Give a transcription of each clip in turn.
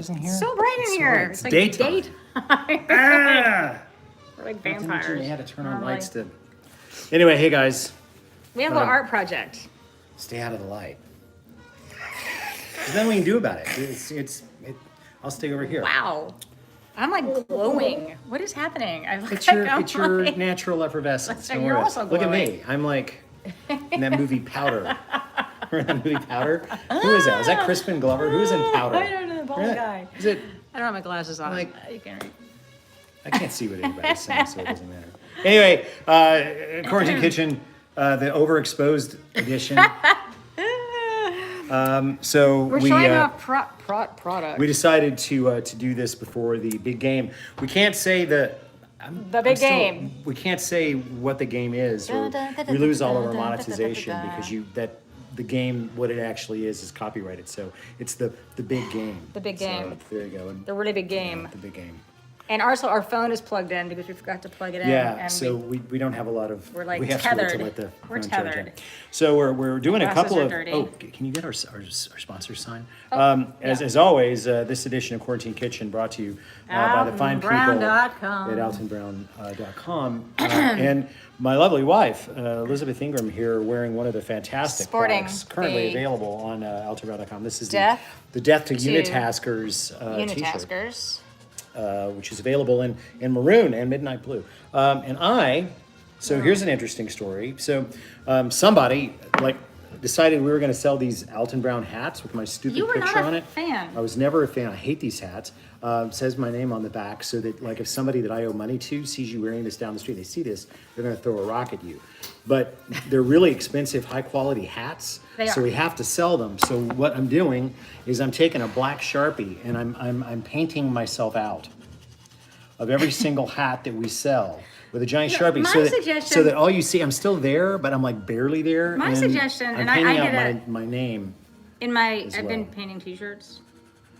torches in here? So bright in here. It's like daytime. Ah! We're like vampires. You had to turn on normally. lights to... Anyway, hey guys, We have an art project. stay out of the light. There's nothing we can do about it. I'll stay over here. Wow. I'm like glowing. What is happening? I look It's like your like, natural effervescence. And Don't you're worry. also Look at glowing. me. I'm like in that movie Powder. Remember that movie Powder? Who is that? Was that Crispin Glover? Who's in Powder? I don't know, the bald guy. Is it? I don't have my glasses on. Like- You can read. I can't see what anybody's saying, so it doesn't matter. Anyway, Quarantine Kitchen, the overexposed edition. So We're we showing off product. we decided to do this before the big game. We can't say The big game. We can't say what the game is, or we lose all of our monetization because the game, what it actually is copyrighted. So it's the big game. The big So, game. there you go. The really big game. The big game. And also our phone is plugged in because we forgot to plug it in. Yeah, And so we don't have a lot of. We're, like, we have tethered. to wait to let the We're phone charge tethered. in. So we're doing a Glasses couple are of. dirty. Oh, can you get our sponsor sign? As always, this edition of Quarantine Kitchen brought to you by the fine people at altonbrown.com. And my lovely wife, Elizabeth Ingram, here wearing one of the fantastic Sporting products currently the available on altonbrown.com. This is Death the Death to to Unitaskers t-shirt. Unitaskers. Which is available in maroon and midnight blue. So here's an interesting story. So somebody decided we were going to sell these Alton Brown hats with my stupid You were picture not on a it. fan. I was never a fan. I hate these hats. Says my name on the back so that if somebody that I owe money to sees you wearing this down the street, they see this, they're going to throw a rock at you. But they're really expensive, high quality hats. They So are. we have to sell them. So what I'm doing is I'm taking a black Sharpie and I'm painting myself out of every single hat that we sell with a giant Sharpie, my so suggestion- that all you see, I'm still there, but I'm like barely there. My and suggestion, I'm and I painting did out it- my name. I've been well. painting t-shirts.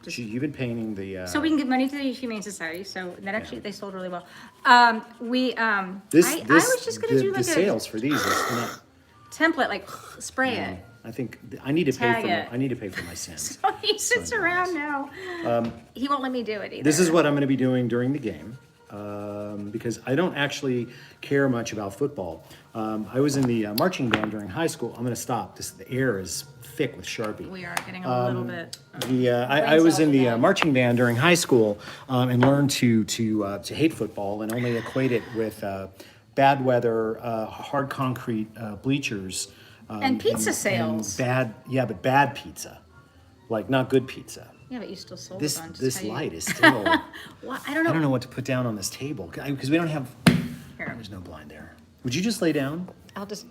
You've been painting the. So we can give money to the Humane Society. So that actually they sold really well. I was just gonna do like the sales for these is not. template, like spray it. I think I need to pay Tag for. it. I need to pay for my sins. So he sits around now. He won't let me do it either. This is what I'm going to be doing during the game because I don't actually care much about football. I was in the marching band during high school. I'm going to stop. The air is thick with Sharpie. We are getting a little bit. I was in the out. marching band during high school and learned to hate football and only equate it with bad weather, hard concrete bleachers. And pizza sales. But bad pizza, like not good pizza. Yeah, but you still sold This a bunch. this light is still. What? I I don't know what to put down on this table because we don't have. Here. There's no blind there. Would you just lay down? I'll just.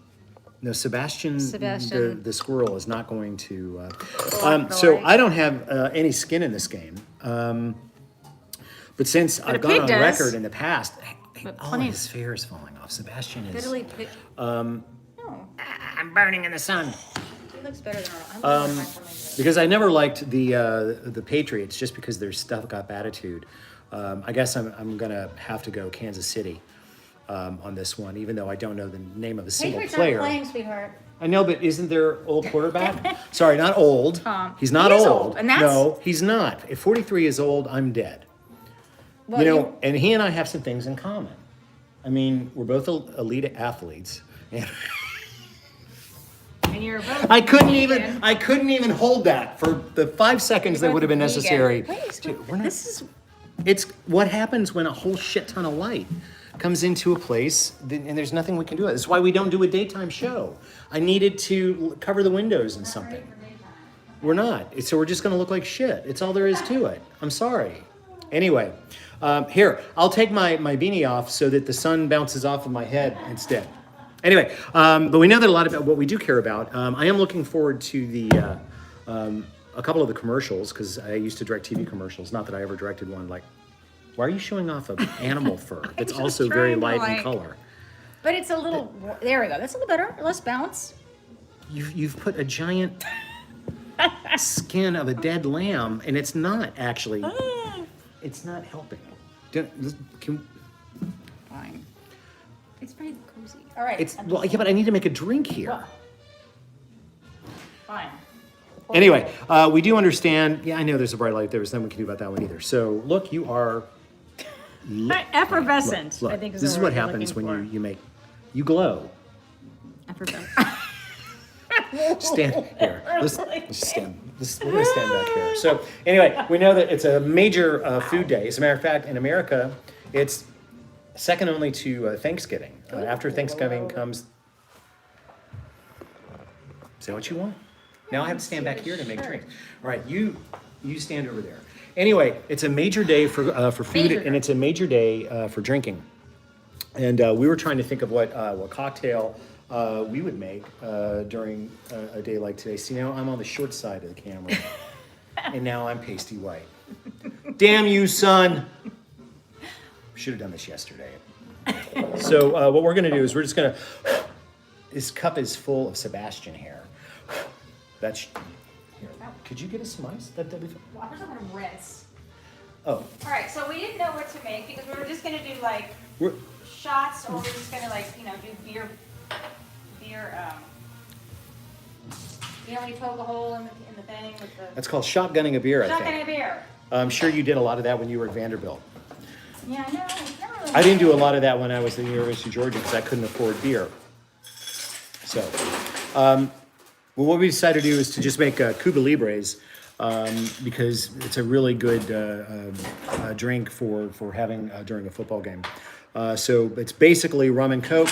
No, Sebastian. Sebastian. The squirrel is not going to. off the So light. I don't have any skin in this game. But since I've a gone pig on does. record in the past, But all plenty of of- his hair is falling off. Sebastian is. Literally. No, I'm burning in the sun. it looks better than our. I'm gonna find something Because I never liked the Patriots just because their stuck-up attitude. I guess I'm gonna have to go Kansas City on this one, even though I don't know the name of a single Patriots player. aren't playing, sweetheart. I know, but isn't their old quarterback? Sorry, not old. Tom. He's not He is old. old, and that's- No, he's not. If 43 is old, I'm dead. Well, And he and I have some things in common. I mean, we're both elite athletes. And and you're both. I couldn't vegan. even hold that for the 5 seconds that You're would have been both vegan. necessary. Wait, We're not- this is. It's what happens when a whole shit ton of light comes into a place and there's nothing we can do. That's why we don't do a daytime show. I needed to cover the windows and something. We're not. So we're just going to look like shit. It's all there is to it. I'm sorry. Anyway, here, I'll take my beanie off so that the sun bounces off of my head instead. Anyway, but we know that a lot about what we do care about. I am looking forward to a couple of the commercials because I used to direct TV commercials. Not that I ever directed one. Like, why are you showing off an animal fur that's just also very trying to, light in like- color? But it's a little. There we go. That's a little better. Less bounce. You've put a giant skin of a dead lamb, and it's not actually. It's not helping. Fine. It's very cozy. All right. But I need to make a drink here. Fine. Anyway, we do understand. Yeah, I know there's a bright light there. There's nothing we can do about that one either. So look, you are Effervescent, Look, I think this the is word what you're happens when looking you glow. Effervescent. Stand here. Let's stand. We're going to stand back here. So anyway, we know that it's a major food day. As a matter of fact, in America, it's second only to Thanksgiving. After Thanksgiving comes. Is that what you want? Now I have to stand back here to make drinks. All right, you stand over there. Anyway, it's a major day for food, and it's a major day for drinking. And we were trying to think of what cocktail we would make during a day like today. See, now I'm on the short side of the camera, and now I'm pasty white. Damn you, son! Should have done this yesterday. So what we're gonna do is we're just gonna. This cup is full of Sebastian hair. That's. Here. Could you get us some ice? That'd be fun. Well, I'm gonna rinse. Oh. All right, so we didn't know what to make because we were just gonna do like We're, shots, or we're just gonna like do beer. When you poke a hole in the thing with the. that's called shotgunning a beer, I think. Shotgun a beer. I'm sure you did a lot of that when you were at Vanderbilt. Yeah, I know. Never really I didn't do a lot of that when I was at the University of Georgia because I couldn't afford beer. So, well, what we decided to do is to just make Cuba Libres because it's a really good drink for having during a football game. So it's basically rum and Coke,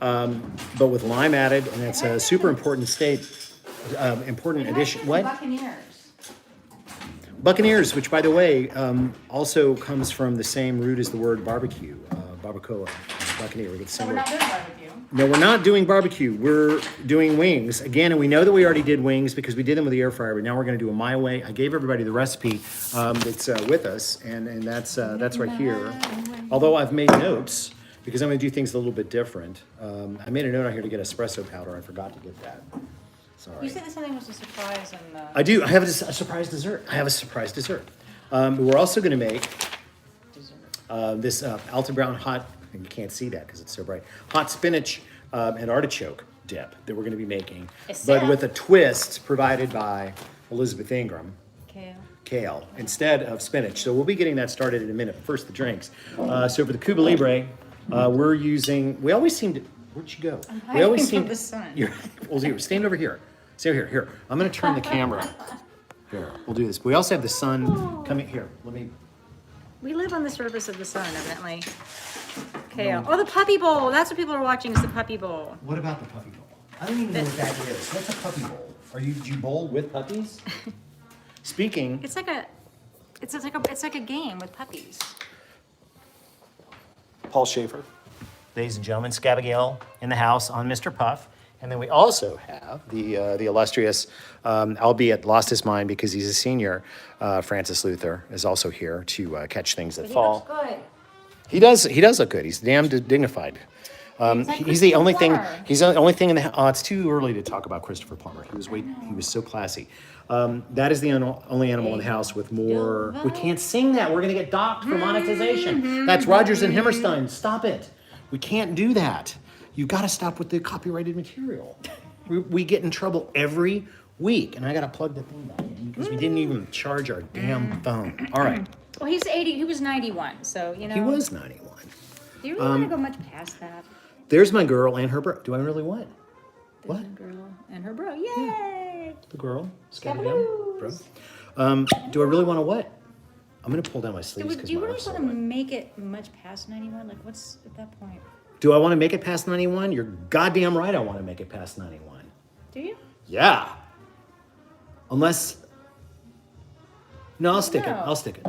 but with lime added, and it's a super important important addition. What? Buccaneers, which by the way also comes from the same root as the word barbecue, barbacoa, Buccaneer. We get the same word. We're not doing barbecue. No, we're not doing barbecue. We're doing wings. Again, and we know that we already did wings because we did them with the air fryer, but now we're going to do them my way. I gave everybody the recipe that's with us, and that's right here. Although I've made notes because I'm going to do things a little bit different. I made a note on here to get espresso powder. I forgot to get that. Sorry. You said that something was a surprise and. I do. I have a surprise dessert. I have a surprise dessert. We're also going to make this Alta Brown hot. And you can't see that because it's so bright. Hot spinach and artichoke dip that we're going to be making, but with a twist provided by Elizabeth Ingram. Kale instead of spinach. So we'll be getting that started in a minute. First, the drinks. So for the Cuba Libre, we're using. We always seem to. Where'd you go? We always seem. From the sun. Well, here, stand over here. Stand over here. Here. I'm going to turn the camera. Here. We'll do this. We also have the sun coming here. Let me. We live on the surface of the sun, evidently. Kale. Oh, the puppy bowl. That's what people are watching. Is the puppy bowl. What about the puppy bowl? I don't even know what that is. What's a puppy bowl? Do you bowl with puppies? Speaking. It's like a game with puppies. Paul Schaefer. Ladies and gentlemen, Scabigail in the house on Mr. Puff. And then we also have the illustrious, albeit lost his mind because he's a senior, Francis Luther is also here to catch things that fall. He looks good. He does look good. He's damn dignified. He's the only thing. He's the only thing in the. Oh, it's too early to talk about Christopher Plummer. He was so classy. That is the only animal in the house with more. We can't sing that. We're gonna get docked for monetization. That's Rogers and Hammerstein. Stop it. We can't do that. You got to stop with the copyrighted material. We get in trouble every week, and I got to plug the thing back in because we didn't even charge our damn phone. All right. Well, he's 80. He was 91. So He was 91. Do you really want to go much past that? There's my girl and her bro. Do I really what? There's my girl and her bro. Yay! The girl. Scabadoo. Bro. Do I really want to what? I'm gonna pull down my sleeves. Do you really want to make it much past 91? Like, what's at that point? Do I want to make it past 91? You're goddamn right. I want to make it past 91. Do you? Yeah. Unless. No, I'll stick it. I'll stick it.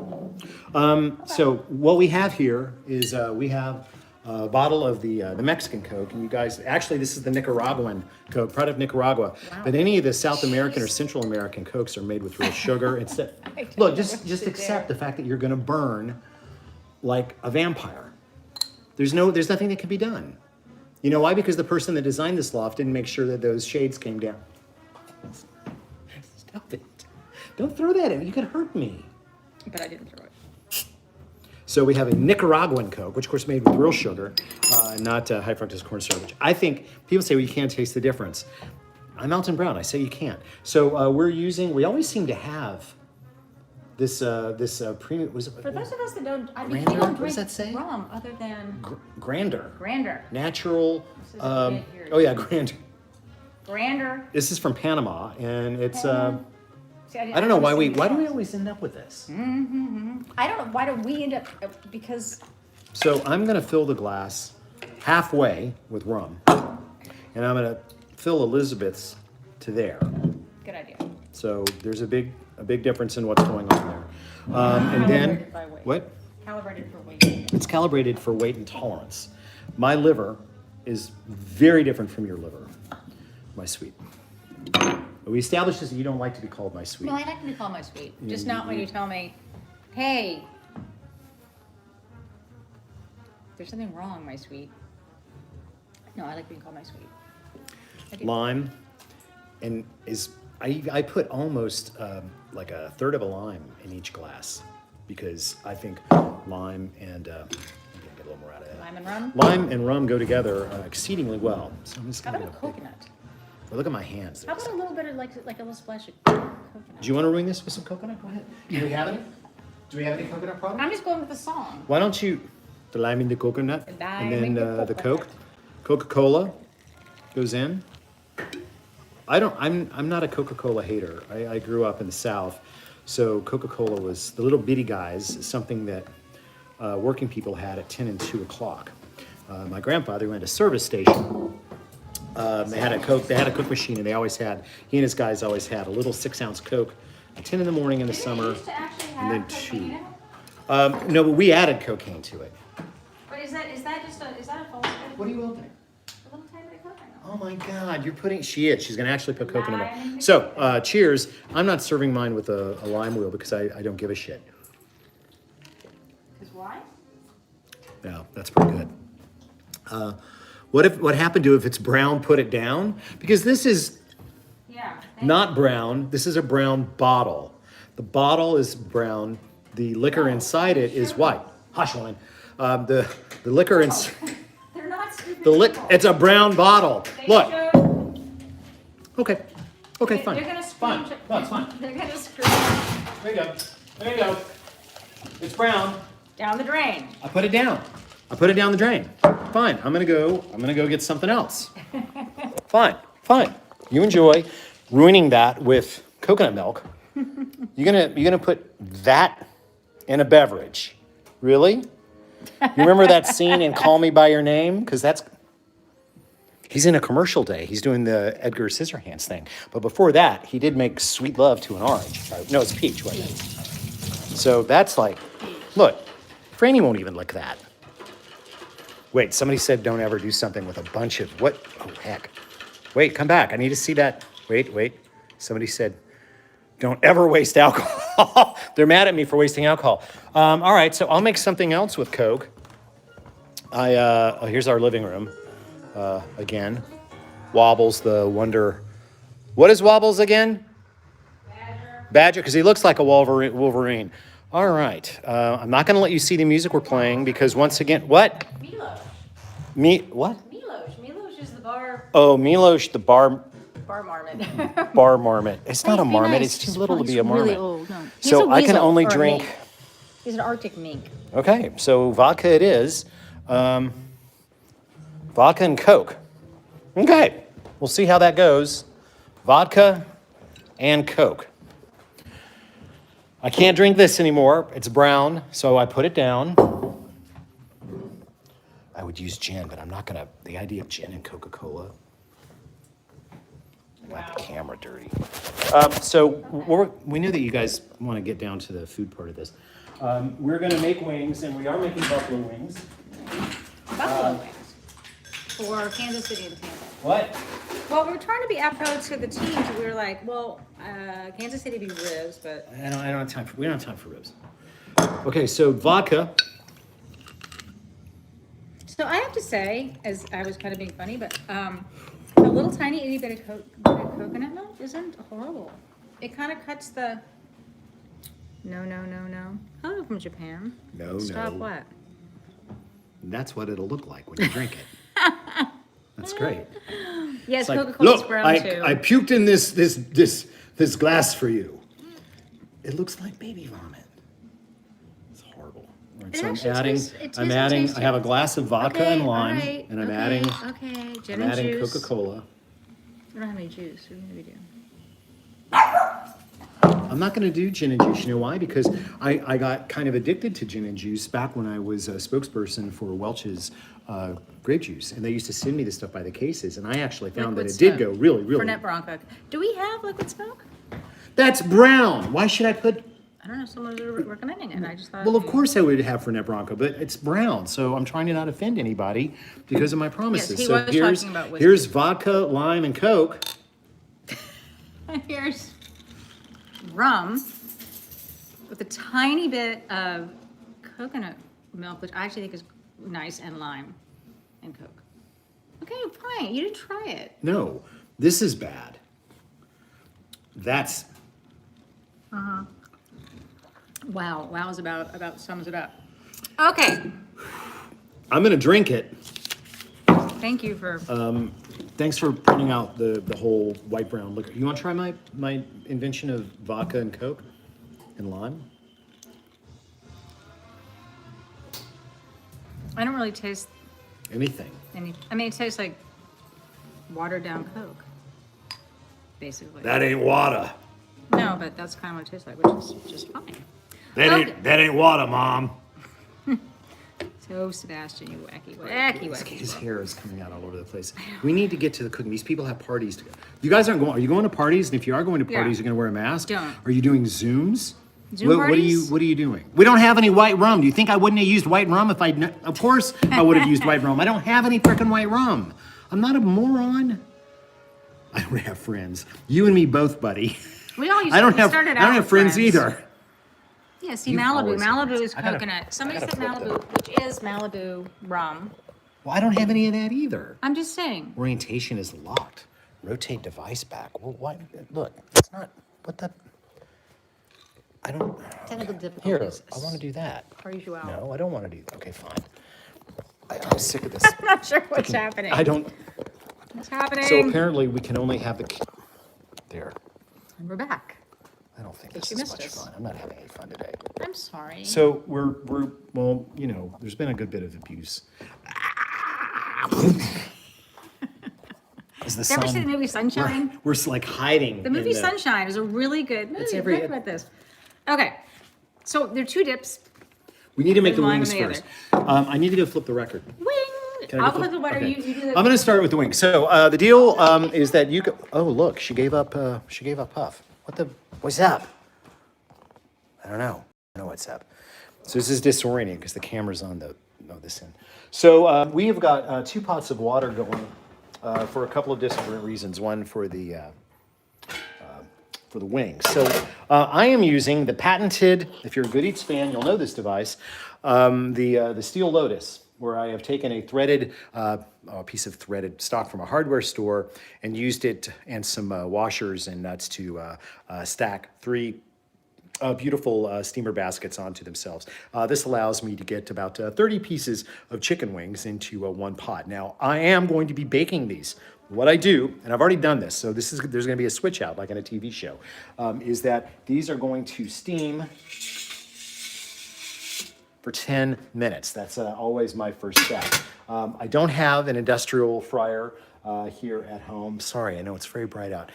Okay. So what we have here is we have a bottle of the Mexican Coke, and you guys, actually, this is the Nicaraguan Coke, product of Nicaragua. Wow. But any of the South American or Central American Cokes are made with real sugar. Instead, look, just accept the fact that you're going to burn like a vampire. There's nothing that can be done. You know why? Because the person that designed this loft didn't make sure that those shades came down. Stop it. Don't throw that at me. You could hurt me. But I didn't throw it. So we have a Nicaraguan Coke, which of course is made with real sugar, not high fructose corn syrup, which I think people say, well, you can't taste the difference. I'm Alton Brown. I say you can't. So we always seem to have this premium. Was it, For those of us that don't, I mean, Grander? we don't What does drink that say? rum other than Grander. Grander. Natural. This is a bit here. Oh yeah, Grander. Grander. This is from Panama, and it's. See, I don't know why do we understand always end up with this? I don't know. Why do we end up? Because. So I'm gonna fill the glass halfway with rum, and I'm gonna fill Elizabeth's to there. Good idea. So there's a big difference in what's going on there. And then Calibrated by weight. what? Calibrated for weight. It's calibrated for weight and tolerance. My liver is very different from your liver, my sweet. We established this that you don't like to be called my sweet. No, I like to be called my sweet. Just not when you tell me, hey, there's something wrong, my sweet. No, I like being called my sweet. I do. Lime, and I put almost like a third of a lime in each glass because I think lime and I'm gonna get a little more out of that. Lime and rum? Lime and rum go together exceedingly well. So I'm just How gonna about a get coconut? well, look at my hands. How about a little bit of like a little splash of coconut? Do you want to ruin this with some coconut? Go ahead. Do we have any? Do we have any coconut products? I'm just going with the song. Why don't you the lime in the coconut, The lime and then in the the coconut. Coca-Cola goes in. I'm not a Coca-Cola hater. I grew up in the South, so Coca-Cola was the little bitty guys, something that working people had at 10 and 2 o'clock. My grandfather went to a service station. They had a Coke machine, and he and his guys always had a little 6-ounce Coke at 10 in the morning in the summer, and then 2. No, but we added cocaine to it. But is that a false? What are you opening? A little tiny bit of coconut. Oh my God, you're putting, she's gonna actually put coconut Lime. milk. So, cheers. I'm not serving mine with a lime wheel because I don't give a shit. Because why? No, that's pretty good. What happened to if it's brown, put it down? Because this is Yeah. not brown, this is a brown bottle. The bottle is brown, the liquor inside it is white. Hush, woman. The liquor inside, They're not stupid. people. it's a brown bottle. They Look, should- okay, fine. They're gonna Fine, screw. no, it's fine. They're gonna screw There you go. There you go. It's brown. down the drain. I put it down. I put it down the drain. Fine. I'm gonna go get something else. Fine. You enjoy ruining that with coconut milk. You're gonna put that in a beverage. Really? You remember that scene in Call Me by Your Name? Because he's in a commercial day. He's doing the Edgar Scissorhands thing. But before that, he did make Sweet Love to an Orange. No, it's Peach, wasn't it? So that's like, look, Franny won't even lick that. Wait, somebody said don't ever do something with a bunch of, what? Oh, heck. Wait, come back. I need to see that. Wait. Somebody said don't ever waste alcohol. They're mad at me for wasting alcohol. All right, so I'll make something else with Coke. Here's our living room. Again, Wobbles the Wonder. What is Wobbles again? Badger, because he looks like a Wolverine. All right, I'm not going to let you see the music we're playing because once again, what? Milosh. What? Milosh is the bar. Oh, Milosh, the bar Marmot. bar marmot. It's not a Be marmot. nice. It's too little to be a He's marmot. really old. No. He's So a I can weasel only or a drink. mink. He's an Arctic mink. Okay, so vodka it is. Vodka and Coke. Okay, we'll see how that goes. Vodka and Coke. I can't drink this anymore. It's brown, so I put it down. I would use gin, but I'm not gonna. The idea of gin and Coca-Cola. I got the camera dirty. So we knew that you guys want to get down to the food part of this. We're going to make wings, and we are making buffalo wings. Buffalo wings. For Kansas City and Tampa. What? Well, we were trying to be apropos to the teams. We were like, well, Kansas City be ribs, but I don't have time for. We don't have time for ribs. Okay, so vodka. so I have to say, as I was kind of being funny, but a little tiny itty bit of coconut milk isn't horrible. It kind of cuts the. No. Hello from Japan. No. Stop what? That's what it'll look like when you drink it. That's great. Yes, It's like, Coca-Cola's look, brown I too. puked in this glass for you. It looks like baby vomit. It's horrible. All right, It so actually tastes- it tastes I'm adding. tasty. I have a glass of vodka Okay, and lime, all right, and I'm okay, adding. Okay, gin I'm and adding juice. Coca-Cola. We don't have any juice. What do we do? I'm not going to do gin and juice. You know why? Because I got kind of addicted to gin and juice back when I was a spokesperson for Welch's grape juice, and they used to send me this stuff by the cases, and I actually found Liquid that it did smoke. go really, really. Fernet Branca. Do we have liquid smoke? That's brown. Why should I put? I don't know. Someone was recommending it. And I just thought. Well, of course I would have Fernet Branca, but it's brown, so I'm trying to not offend anybody because of my promises. he so was here's talking about whiskey. here's vodka, lime, and Coke. Here's rum with a tiny bit of coconut milk, which I actually think is nice, and lime and Coke. Okay, fine. You didn't try it. No, this is bad. That's Wow. Wow is about sums it up. Okay. I'm gonna drink it. Thank you for. Thanks for pointing out the whole white brown liquor. You want to try my invention of vodka and Coke and lime? I don't really taste Anything. any. I mean, it tastes like watered down Coke, basically. That ain't water. No, but that's kind of what it tastes like, which is just fine. That ain't water, Mom. So, Sebastian, you wacky. His hair is coming out all over the place. We need to get to the cooking. These people have parties to go. You guys aren't going. Are you going to parties? And if you are going to parties, Yeah. you're going to wear a mask. Don't. Are you doing Zooms? Zoom parties? What are you doing? We don't have any white rum. Do you think I wouldn't have used white rum if I? Of course I would have used white rum. I don't have any frickin' white rum. I'm not a moron. I don't have friends. You and me both, buddy. We all used I don't we have. started I don't out have with friends either. Yeah, see, You've Malibu. always had Malibu friends. is I gotta- coconut. Somebody I said gotta flip Malibu, which is Malibu rum. Well, I don't have any of that either. I'm just saying. Orientation is locked. Rotate device back. Well, why? Look, it's not. What the? I don't. Technical Here, difficulties. I want to do that. Are you out? No, I don't want to do that. Okay, fine. I'm sick of this. I'm not sure what's happening. I don't. What's happening? So apparently we can only have the. There. And we're back. I don't think But this you is missed much us. fun. I'm not having any fun today. I'm sorry. So we're well, you know, there's been a good bit of abuse. Is the Ever sun? see the movie Sunshine? We're like hiding. The movie in Sunshine is a really good movie. It's We'll every- talk about this. Okay. So there are two dips. We need to make the One wings and the first. I need to go flip the record. Wing! Can I I'll go flip the water. Okay. You do the. I'm going to start with the wings. So the deal is that you go. Oh, look, she gave up. She gave up Puff. What's up? I don't know. I don't know what's up. So this is disorienting because the camera's on this end. So we have got 2 pots of water going for a couple of different reasons. One for the wings. So I am using the patented. If you're a Good Eats fan, you'll know this device. The Steel Lotus, where I have taken a threaded a piece of threaded stock from a hardware store and used it and some washers and nuts to stack 3 beautiful steamer baskets onto themselves. This allows me to get about 30 pieces of chicken wings into one pot. Now, I am going to be baking these. What I do, and I've already done this, so there's going to be a switch out like in a TV show, is that these are going to steam for 10 minutes. That's always my first step. I don't have an industrial fryer here at home. Sorry, I know it's very bright out.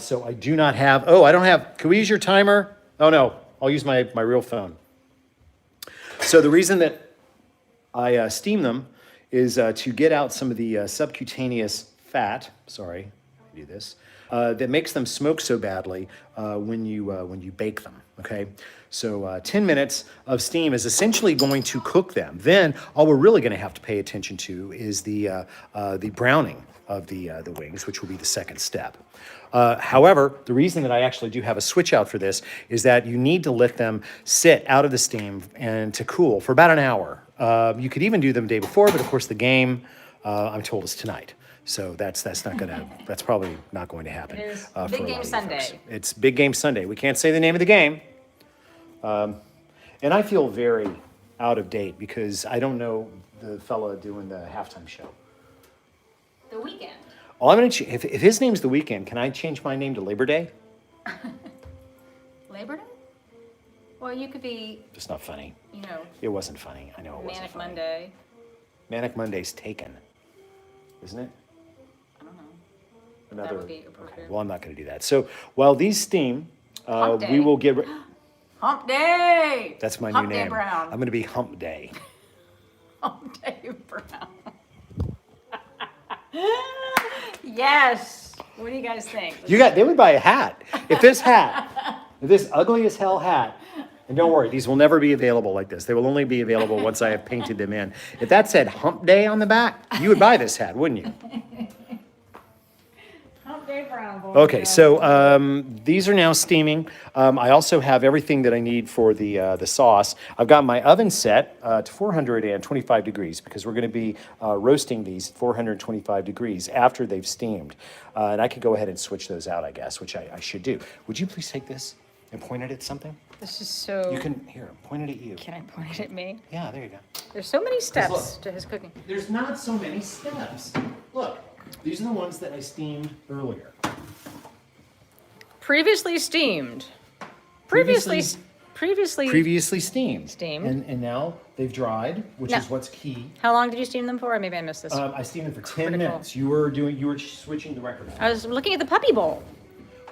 So I do not have, I don't have, can we use your timer? Oh no, I'll use my real phone. So the reason that I steam them is to get out some of the subcutaneous fat, sorry, I do this, that makes them smoke so badly when you bake them, okay? So 10 minutes of steam is essentially going to cook them. Then all we're really gonna have to pay attention to is the browning of the wings, which will be the second step. However, the reason that I actually do have a switch out for this is that you need to let them sit out of the steam and to cool for about an hour. You could even do them the day before, but of course the game, I'm told, is tonight. So that's probably not going to happen. It is for a Big lot Game of you Sunday. folks. It's Big Game Sunday. We can't say the name of the game. And I feel very out of date because I don't know the fella doing the halftime show. The The Weeknd. Oh, I'm gonna if his name's The Weeknd, can I change my name to Labor Day? Labor Day? Well, you could be, It's not funny. you know, It wasn't funny. I know it wasn't Manic funny. Monday. Manic Monday's taken, isn't it? I don't know. Another. That would be appropriate. Okay, well, I'm not going to do that. So while these steam, Hump we Day. will get. Hump Day! That's my Hump new Day name. Brown. I'm going to be Hump Day. Hump Day Brown. Yes! What do you guys think? They would buy a hat. If this ugly as hell hat, and don't worry, these will never be available like this. They will only be available once I have painted them in. If that said Hump Day on the back, you would buy this hat, wouldn't you? Hump Day Brown, boys. Okay, so these are now steaming. I also have everything that I need for the sauce. I've got my oven set to 425 degrees because we're going to be roasting these at 425 degrees after they've steamed. And I could go ahead and switch those out, I guess, which I should do. Would you please take this and point it at something? This is so... You can, here, point it at you. Can I point it at me? Yeah, there you go. There's so many steps look. to his cooking. There's not so many steps. Look, these are the ones that I steamed earlier. Previously steamed. Previously Previously... steamed. Steamed. And now they've dried, which No. is what's key. How long did you steam them for? Or maybe I missed this. I steamed them for 10 Critical. minutes. You were switching the record. I was looking at the puppy bowl.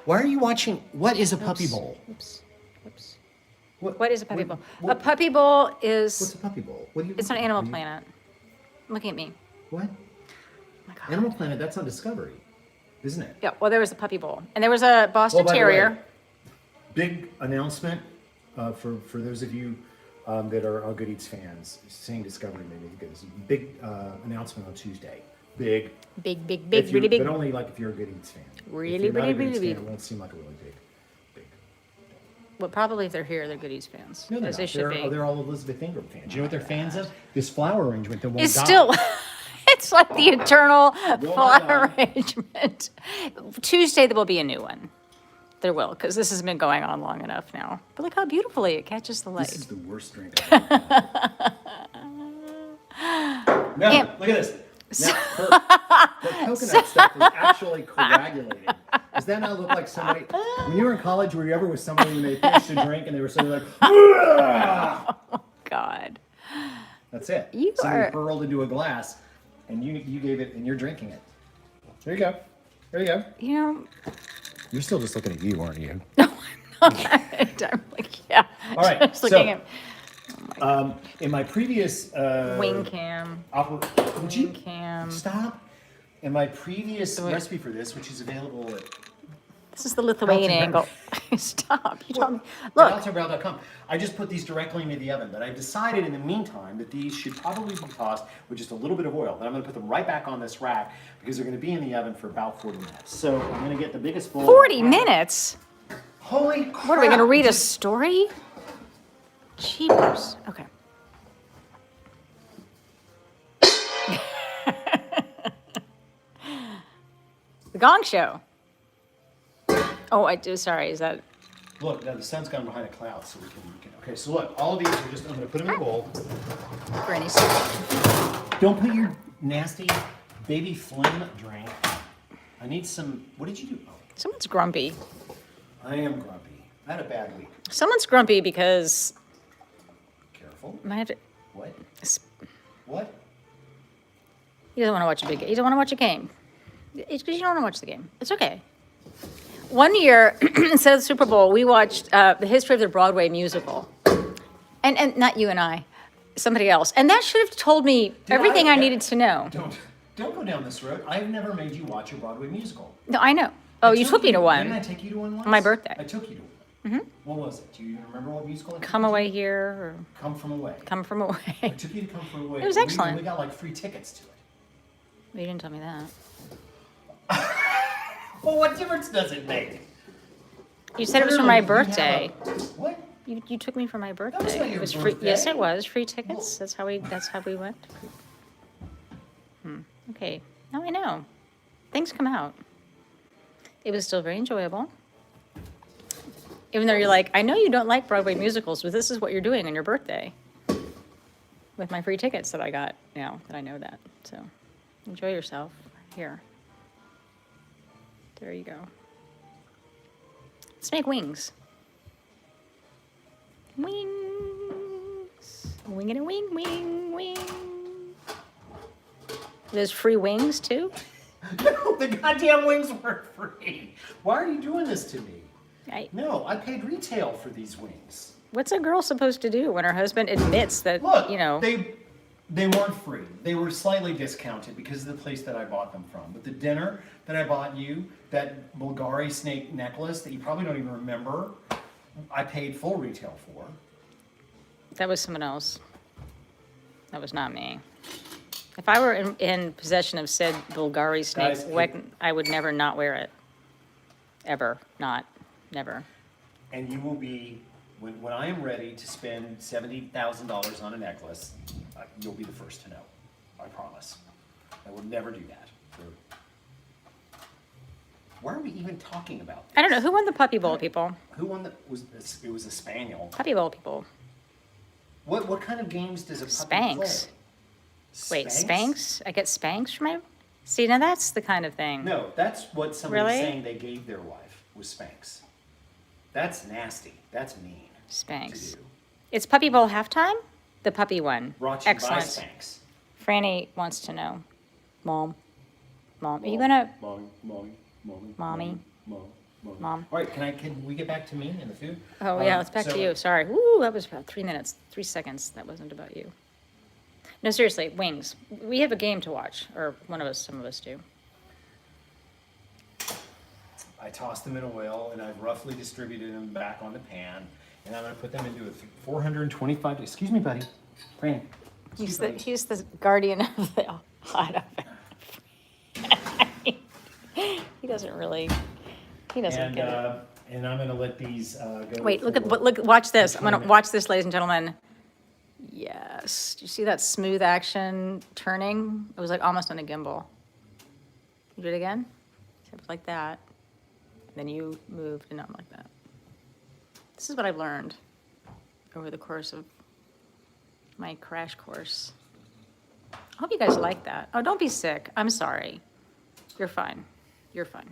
Why are you watching? What is a puppy bowl? Oops. What is a puppy bowl? A puppy bowl is... What's a puppy bowl? What do you? It's on Animal Planet. Looking at me. What? Oh my God. Animal Planet. That's on Discovery, isn't it? Yeah, well, there was a puppy bowl. And there was a Boston by the Terrier. way, big announcement for those of you that are Good Eats fans. Seeing Discovery made me think of this. Big announcement on Tuesday. Big. Big, If you- really big. But only like if you're a Good Eats fan. Really, If you're not really, a Good Eats really fan, big. it won't seem like a really big. Well, probably if they're here, they're Good Eats fans. No, they're as they not. should be. They're all Elizabeth Ingram fans. You know what they're fans of? This flower arrangement that won't It's die. still... It's like the eternal not flower die. arrangement. Tuesday, there will be a new one. There will, because this has been going on long enough now. But look how beautifully it catches the light. This is the worst drink I've ever had. No, Yeah. look at this. Now, the coconut stuff is actually coagulating. Does that not look like somebody? When you were in college, were you ever with somebody and they finished a drink and they were suddenly like, "Ugh!" God. That's it. You Somebody are- hurled into a glass and you gave it and you're drinking it. There you go. There you go. You know, You're still just looking at you, aren't you? no, I'm not. I'm like, yeah. All right, Just looking so- at In my previous wing cam. would you Wing cam. stop? In my previous recipe for this, which is available at This is the Lithuanian Alton angle. Stop. You told me. Look, altonbrown.com. I just put these directly into the oven, but I've decided in the meantime that these should probably be tossed with just a little bit of oil. Then I'm going to put them right back on this rack because they're going to be in the oven for about 40 minutes. So I'm going to get the biggest bowl. 40 minutes? Holy crap! What, are we going to read a story? Cheapers. Okay. The Gong Show. Oh, I do. Sorry, is that... Look, now the sun's gone behind a cloud, so we can. Okay, so look, all of these are just. I'm going to put them in a bowl. Granny soup? Don't put your nasty baby phlegm drink. I need some. What did you do? Oh, Someone's grumpy. I am grumpy. I had a bad week. Someone's grumpy because... Careful. I have to... What? What? He doesn't want to watch a big... He doesn't want to watch a game. It's because you don't want to watch the game. It's okay. One year, instead of the Super Bowl, we watched the history of the Broadway musical. And not you and I, somebody else. And that should have told me everything I needed to know. Don't go down this road. I've never made you watch a Broadway musical. No, I know. Oh, you took me to one. Didn't I take you to one once? On my birthday. I took you to one. What was it? Do you even remember what musical? I took Come you to? Away Here or Come From Away. Come From Away. I took you to Come From Away. It was excellent. We got like free tickets to it. You didn't tell me that. Well, what difference does it make? You said it was for my Literally, we have birthday. What? You took me for my birthday. was not your It was free. birthday. Yes, it was free tickets. That's how we went. Okay, now I know. Things come out. It was still very enjoyable. Even though you're like, I know you don't like Broadway musicals, but this is what you're doing on your birthday. With my free tickets that I got now that I know that. So enjoy yourself. Here. There you go. Let's make wings. Wings. Wing and a wing, wing, wing. There's free wings too? No, the goddamn wings weren't free. Why are you doing this to me? No, I paid retail for these wings. What's a girl supposed to do when her husband admits that, Look, you know? they weren't free. They were slightly discounted because of the place that I bought them from. But the dinner that I bought you, that Bulgari snake necklace that you probably don't even remember, I paid full retail for. That was someone else. That was not me. If I were in possession of said Bulgari snake, Guys, I would never not wear it. Ever. Not. Never. And you will be, when I am ready to spend $70,000 on a necklace, you'll be the first to know. I promise. I will never do that. Why are we even talking about this? I don't know. Who won the Puppy Bowl, people? Who won it was a spaniel. Puppy Bowl, people. What kind of games does a puppy Spanx. play? Wait, Spanx? I get Spanx from my... See, now that's the kind of thing. No, that's what somebody's Really? saying they gave their wife, was Spanx. That's nasty. That's mean. Spanx. To do. It's Puppy Bowl halftime? The puppy one. Brought to you Excellent. by Spanx. Franny wants to know. Mom. Are you gonna... Mommy. Mom. All right, can we get back to me and the food? Oh, yeah, let's back to you. Sorry. Woo, that was about 3 minutes, 3 seconds. That wasn't about you. No, seriously, wings. We have a game to watch, or some of us do. I tossed them in oil and I've roughly distributed them back on the pan. And I'm gonna put them into a 425, excuse me, buddy. Fran. He's the guardian of the hot oven. He doesn't get it. And I'm gonna let these go. Wait, watch this. I'm gonna watch this, ladies and gentlemen. Yes. Do you see that smooth action turning? It was like almost on a gimbal. You do it again? Except like that. And then you moved and not like that. This is what I've learned over the course of my crash course. I hope you guys like that. Oh, don't be sick. I'm sorry. You're fine. You're fine.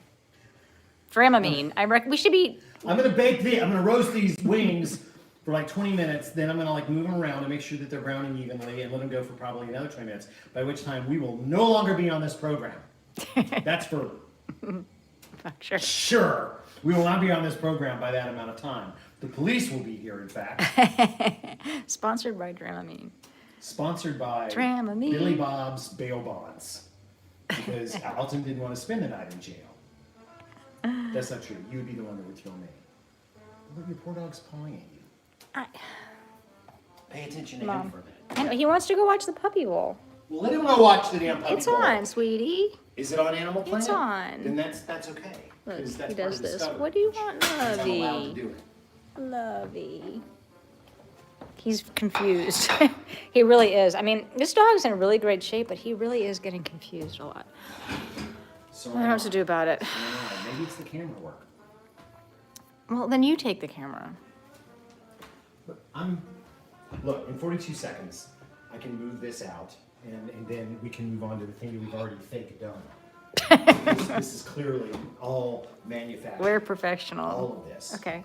Dramamine. We should be... I'm gonna roast these wings for like 20 minutes, then I'm gonna like move them around and make sure that they're browning evenly and let them go for probably another 20 minutes, by which time we will no longer be on this program. That's for Sure. sure. We will not be on this program by that amount of time. The police will be here, in fact. Sponsored by Dramamine. Sponsored by Dramamine. Billy Bob's Bail Bonds. Because Alton didn't want to spend the night in jail. That's not true. You would be the one that would kill me. Look, your poor dog's pawing at you. Pay attention to him for a minute. I know, he wants to go watch the Puppy Bowl. Well, let him go watch the damn puppy It's bowl. on, sweetie. Is it on Animal Planet? It's on. Then that's okay. Look, 'cause that's he part does of this. Discovery. What do you want, Because I'm allowed to Lovey? do it. Lovey. He's confused. He really is. I mean, this dog's in really great shape, but he really is getting confused a lot. So I don't know what to do about it. Maybe it's the camera work. Well, then you take the camera. Look, in 42 seconds, I can move this out, and then we can move on to the thing that we've already fake done. This is clearly all manufactured. We're professional. All of this. Okay.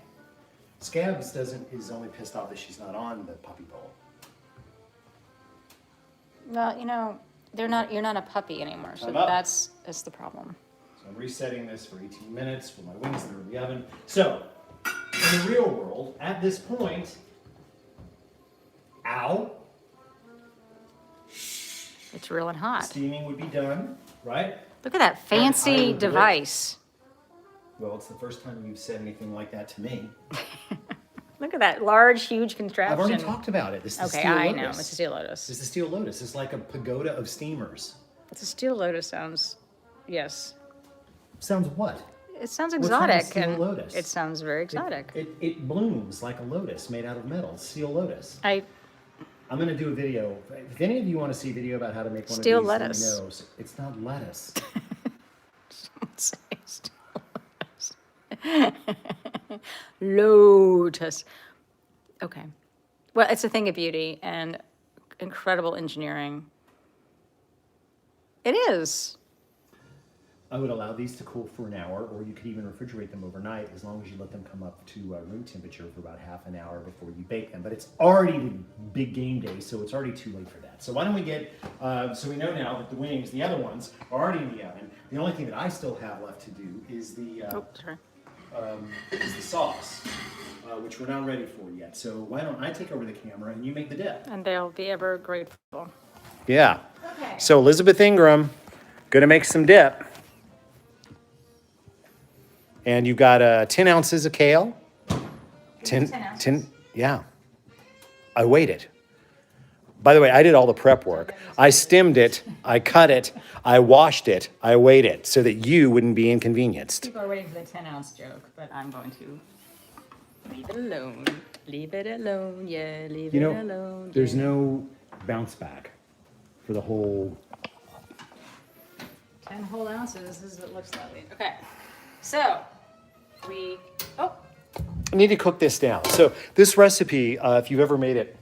Scabs is only pissed off that she's not on the puppy bowl. Well, you know, you're not a puppy anymore, so I'm up. that's the problem. So I'm resetting this for 18 minutes for my wings that are in the oven. So, in the real world, at this point, ow, It's real and hot. steaming would be done, right? Look at that I fancy would device. Well, it's the first time you've said anything like that to me. Look at that large, huge contraption. I've already talked about it. This is the Okay, Steel I Lotus. know. It's a steel lotus. This is the Steel Lotus. It's like a pagoda of steamers. It's a steel lotus sounds, yes. Sounds what? It sounds What's wrong with exotic. steel And lotus? it sounds very exotic. It blooms like a lotus made out of metal. Steel Lotus. I I'm going to do a video. If any of you want to see a video about how to make one Steel of these, lettuce. let me know. It's not lettuce. say steel lotus. Lotus. Okay. Well, it's a thing of beauty and incredible engineering. It is. I would allow these to cool for an hour, or you could even refrigerate them overnight as long as you let them come up to room temperature for about half an hour before you bake them. But it's already big game day, so it's already too late for that. So why don't we get, so we know now that the wings, the other ones, are already in the oven. The only thing that I still have left to do is is the sauce, which we're not ready for yet. So why don't I take over the camera and you make the dip? And they'll be ever grateful. Yeah. Okay. So Elizabeth Ingram, gonna make some dip. And you've got 10 ounces of kale. 10 ounces? Yeah. I weighed it. By the way, I did all the prep work. I stemmed it, I cut it, I washed it, I weighed it so that you wouldn't be inconvenienced. People are waiting for the 10-ounce joke, but I'm going to leave it alone. Leave it alone, yeah, leave it alone. There's no bounce back for the whole. 10 whole ounces, this is what it looks like. Okay, so I need to cook this down. So this recipe, if you've ever made it,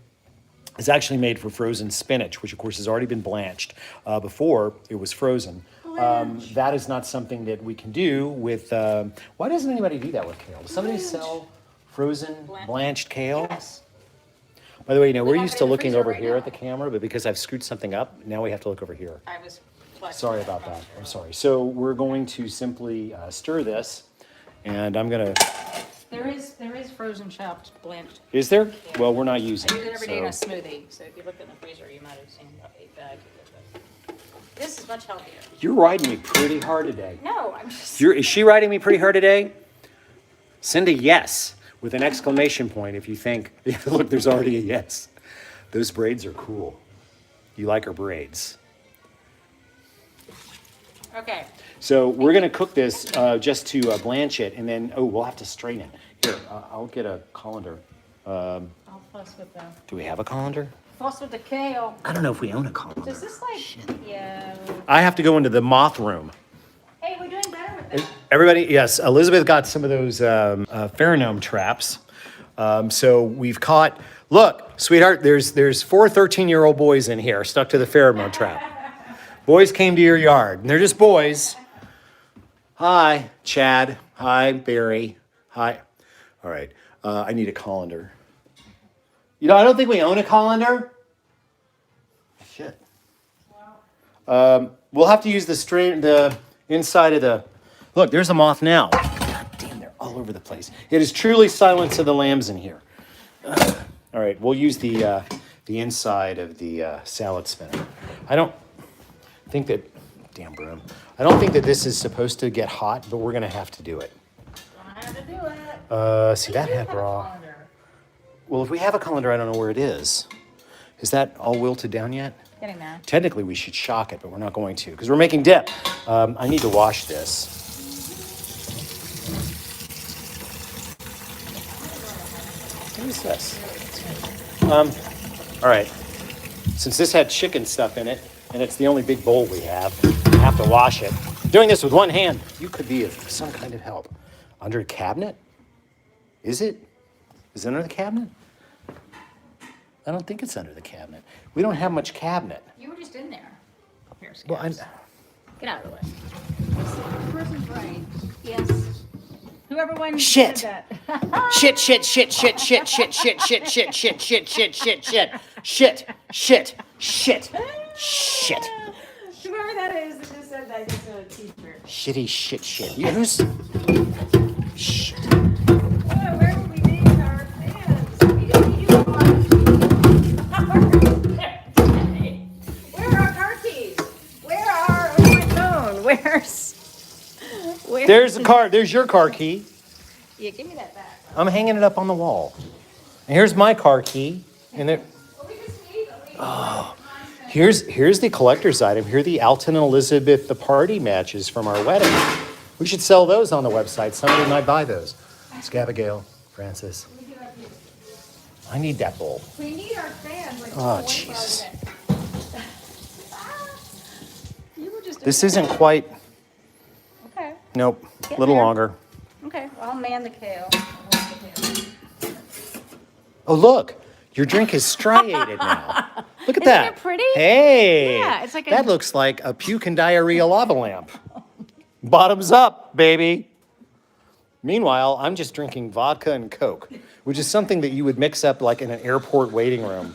is actually made for frozen spinach, which of course has already been blanched before it was frozen. That is not something that we can do with, why doesn't anybody do that with kale? Does somebody sell frozen blanched kale? Yes. By the way, we're have used it to in the looking freezer over right here now. at the camera, but because I've screwed something up, now we have to look over here. I was Sorry about that. I'm sorry. So we're going to simply stir this, and I'm gonna. There is frozen chopped blanched. Is there? Well, we're not using I use it every day in a so. smoothie, so if you looked in the freezer, you might have seen about 8 bags of it. This is much healthier. You're riding me pretty hard today. No, I'm just. Is she riding me pretty hard today? Send a yes with an exclamation point if you think. Yeah, look, there's already a yes. Those braids are cool. You like her braids. Okay. So we're gonna cook this just to blanch it, and then we'll have to strain it. Here, I'll get a colander. I'll fuss with the. Do we have a colander? Fuss with the kale. I don't know if we own a colander. Does this yeah. I have to go into the moth room. Hey, we're doing better with that. Everybody, yes, Elizabeth got some of those pheromone traps. So we've caught, look, sweetheart, there's 4 13-year-old boys in here stuck to the pheromone trap. Boys came to your yard, and they're just boys. Hi, Chad. Hi, Barry. Hi. All right, I need a colander. I don't think we own a colander. Shit. We'll have to use the inside of the, look, there's a moth now. God damn, they're all over the place. It is truly Silence of the Lambs in here. All right, we'll use the inside of the salad spinner. I don't think that, damn broom. I don't think that this is supposed to get hot, but we're gonna have to do it. I have to do it. See, that had raw. Well, if we have a colander, I don't know where it is. Is that all wilted down yet? Getting there. Technically, we should shock it, but we're not going to because we're making dip. I need to wash this. What is this? All right. Since this had chicken stuff in it, and it's the only big bowl we have, I have to wash it. Doing this with one hand, you could be of some kind of help. Under a cabinet? Is it? Is it under the cabinet? I don't think it's under the cabinet. We don't have much cabinet. You were just in there. Here, Well, I'm, get out of the way. The person's right. Yes. Whoever won Shit. said that. shit, shit, shit, shit, shit, shit, shit, shit, shit, shit, shit, shit, shit, shit, shit, shit, shit, shit. Whoever that is that just said that just a t-shirt. Shitty shit shit. Yeah, who's? Shit. Where would we be with our fans? We didn't use Where are our car keys? Where's my phone? Where's? There's the car. There's your car key. Yeah, give me that back. I'm hanging it up on the wall. And here's my car key. And there. Well, we just need Here's the collector's item. Here are the Alton and Elizabeth the party matches from our wedding. We should sell those on the website. Somebody might buy those. It's Abigail, Francis. I need that bowl. We need our fans. Like, Oh, Jesus. You were just. This isn't quite. Okay. Nope. A Getting little there. longer. Okay. Well, I'll man the kale. Oh, look. Your drink is striated now. Look at Isn't that. it pretty? Hey. Yeah, it's like a- that looks like a puke and diarrhea lava lamp. Bottoms up, baby. Meanwhile, I'm just drinking vodka and Coke, which is something that you would mix up like in an airport waiting room.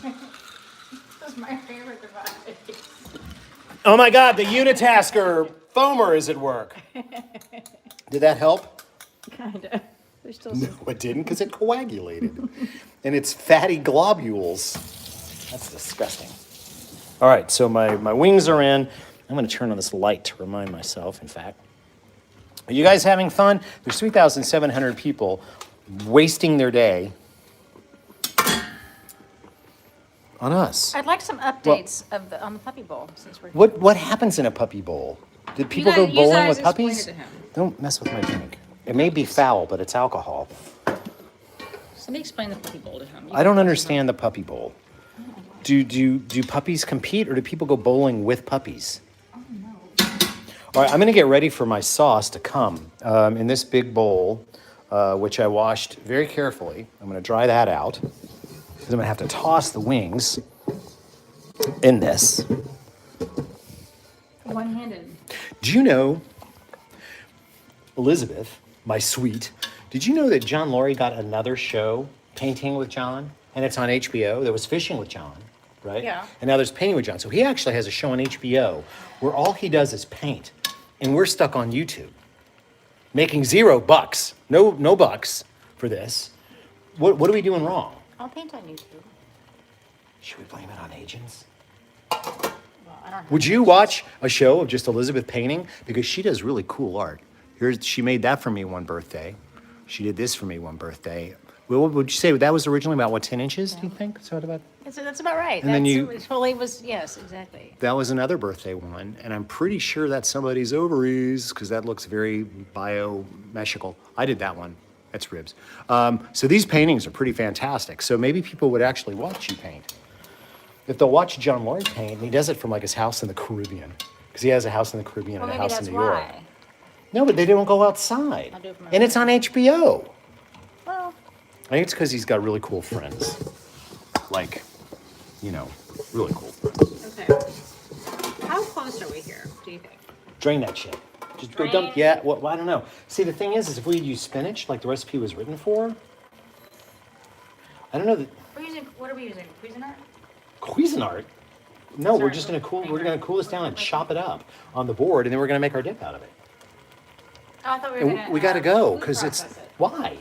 That's my favorite device. Oh my God, the unitasker foamer is at work. Did that help? Kinda. There's still No, it didn't because it coagulated. And it's fatty globules. That's disgusting. All right, so my wings are in. I'm going to turn on this light to remind myself, in fact. Are you guys having fun? There's 3,700 people wasting their day on us. I'd like some updates on the puppy bowl since we're. What happens in a puppy bowl? Did people go You bowling guys with explain puppies? it to him. Don't mess with my drink. It may be foul, but it's alcohol. Somebody explain the puppy bowl to him. I don't understand the puppy bowl. Do puppies compete or do people go bowling with puppies? All right, I'm going to get ready for my sauce to come in this big bowl, which I washed very carefully. I'm going to dry that out because I'm going to have to toss the wings in this. One-handed. Do you know, Elizabeth, my sweet, did you know that John Laurie got another show, Painting with John? And it's on HBO. There was Fishing with John, right? Yeah. And now there's Painting with John. So he actually has a show on HBO where all he does is paint. And we're stuck on YouTube, making $0. No bucks for this. What are we doing wrong? I'll paint on YouTube. Should we blame it on agents? Well, I don't know. Would you watch a show of just Elizabeth painting? Because she does really cool art. She made that for me one birthday. She did this for me one birthday. Well, what would you say? That was originally about, what, 10 inches, do you think? Is that about? That's about right. And then It totally was, yes, exactly. That was another birthday one, and I'm pretty sure that's somebody's ovaries, because that looks very biomeshical. I did that one. That's ribs. So these paintings are pretty fantastic. So maybe people would actually watch you paint. If they'll watch John Laurie paint, and he does it from like his house in the Caribbean, because he has a house in the Caribbean Well, and a maybe house that's in New York. why. No, but they don't go outside. I'll do it from And it's on HBO. Well, I think it's because he's got really cool friends. Like, really cool friends. okay. How close are we here, do you think? Drain that shit. Just go Drain? dump. Yeah, well, I don't know. See, the thing is if we use spinach like the recipe was written for, I don't know that. What are we using? Cuisinart? Cuisinart? No, we're Sorry, just gonna cool. finger. We're gonna cool this down and chop it up on the board, and then we're gonna make our dip out of it. Oh, I thought we were And gonna. we gotta go food because it's process it. why?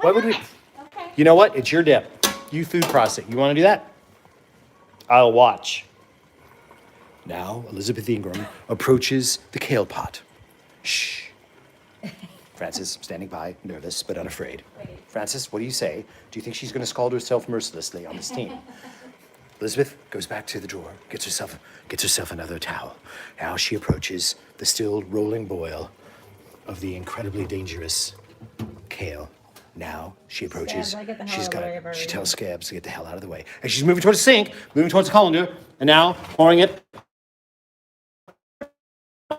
Why would we? not? Okay. You know what? It's your dip. You food process it. You want to do that? I'll watch. Now, Elizabeth Ingram approaches the kale pot. Shh. Frances, standing by, nervous but unafraid. Wait. Frances, what do you say? Do you think she's going to scald herself mercilessly on this team? Elizabeth goes back to the drawer, gets herself another towel. Now she approaches the still rolling boil of the incredibly dangerous kale. Now she approaches. Scabs, get the hell out of the way of She everything. tells Scabs to get the hell out of the way, and she's moving towards the sink, moving towards the colander, and now pouring it.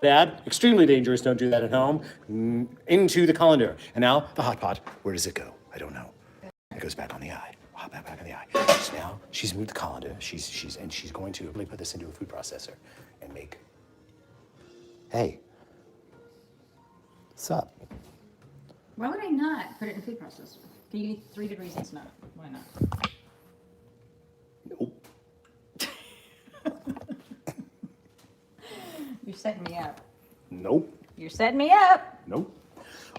Bad, extremely dangerous. Don't do that at home. Into the colander, and now the hot pot. Where does it go? I don't know. It goes back on the eye. Back on the eye. So now she's moved the colander. She's going to really put this into a food processor and make. Hey, what's up? Why would I not put it in food processor? Can you give me 3 good reasons not? Why not? Nope. You're setting me up. Nope. You're setting me up. Nope.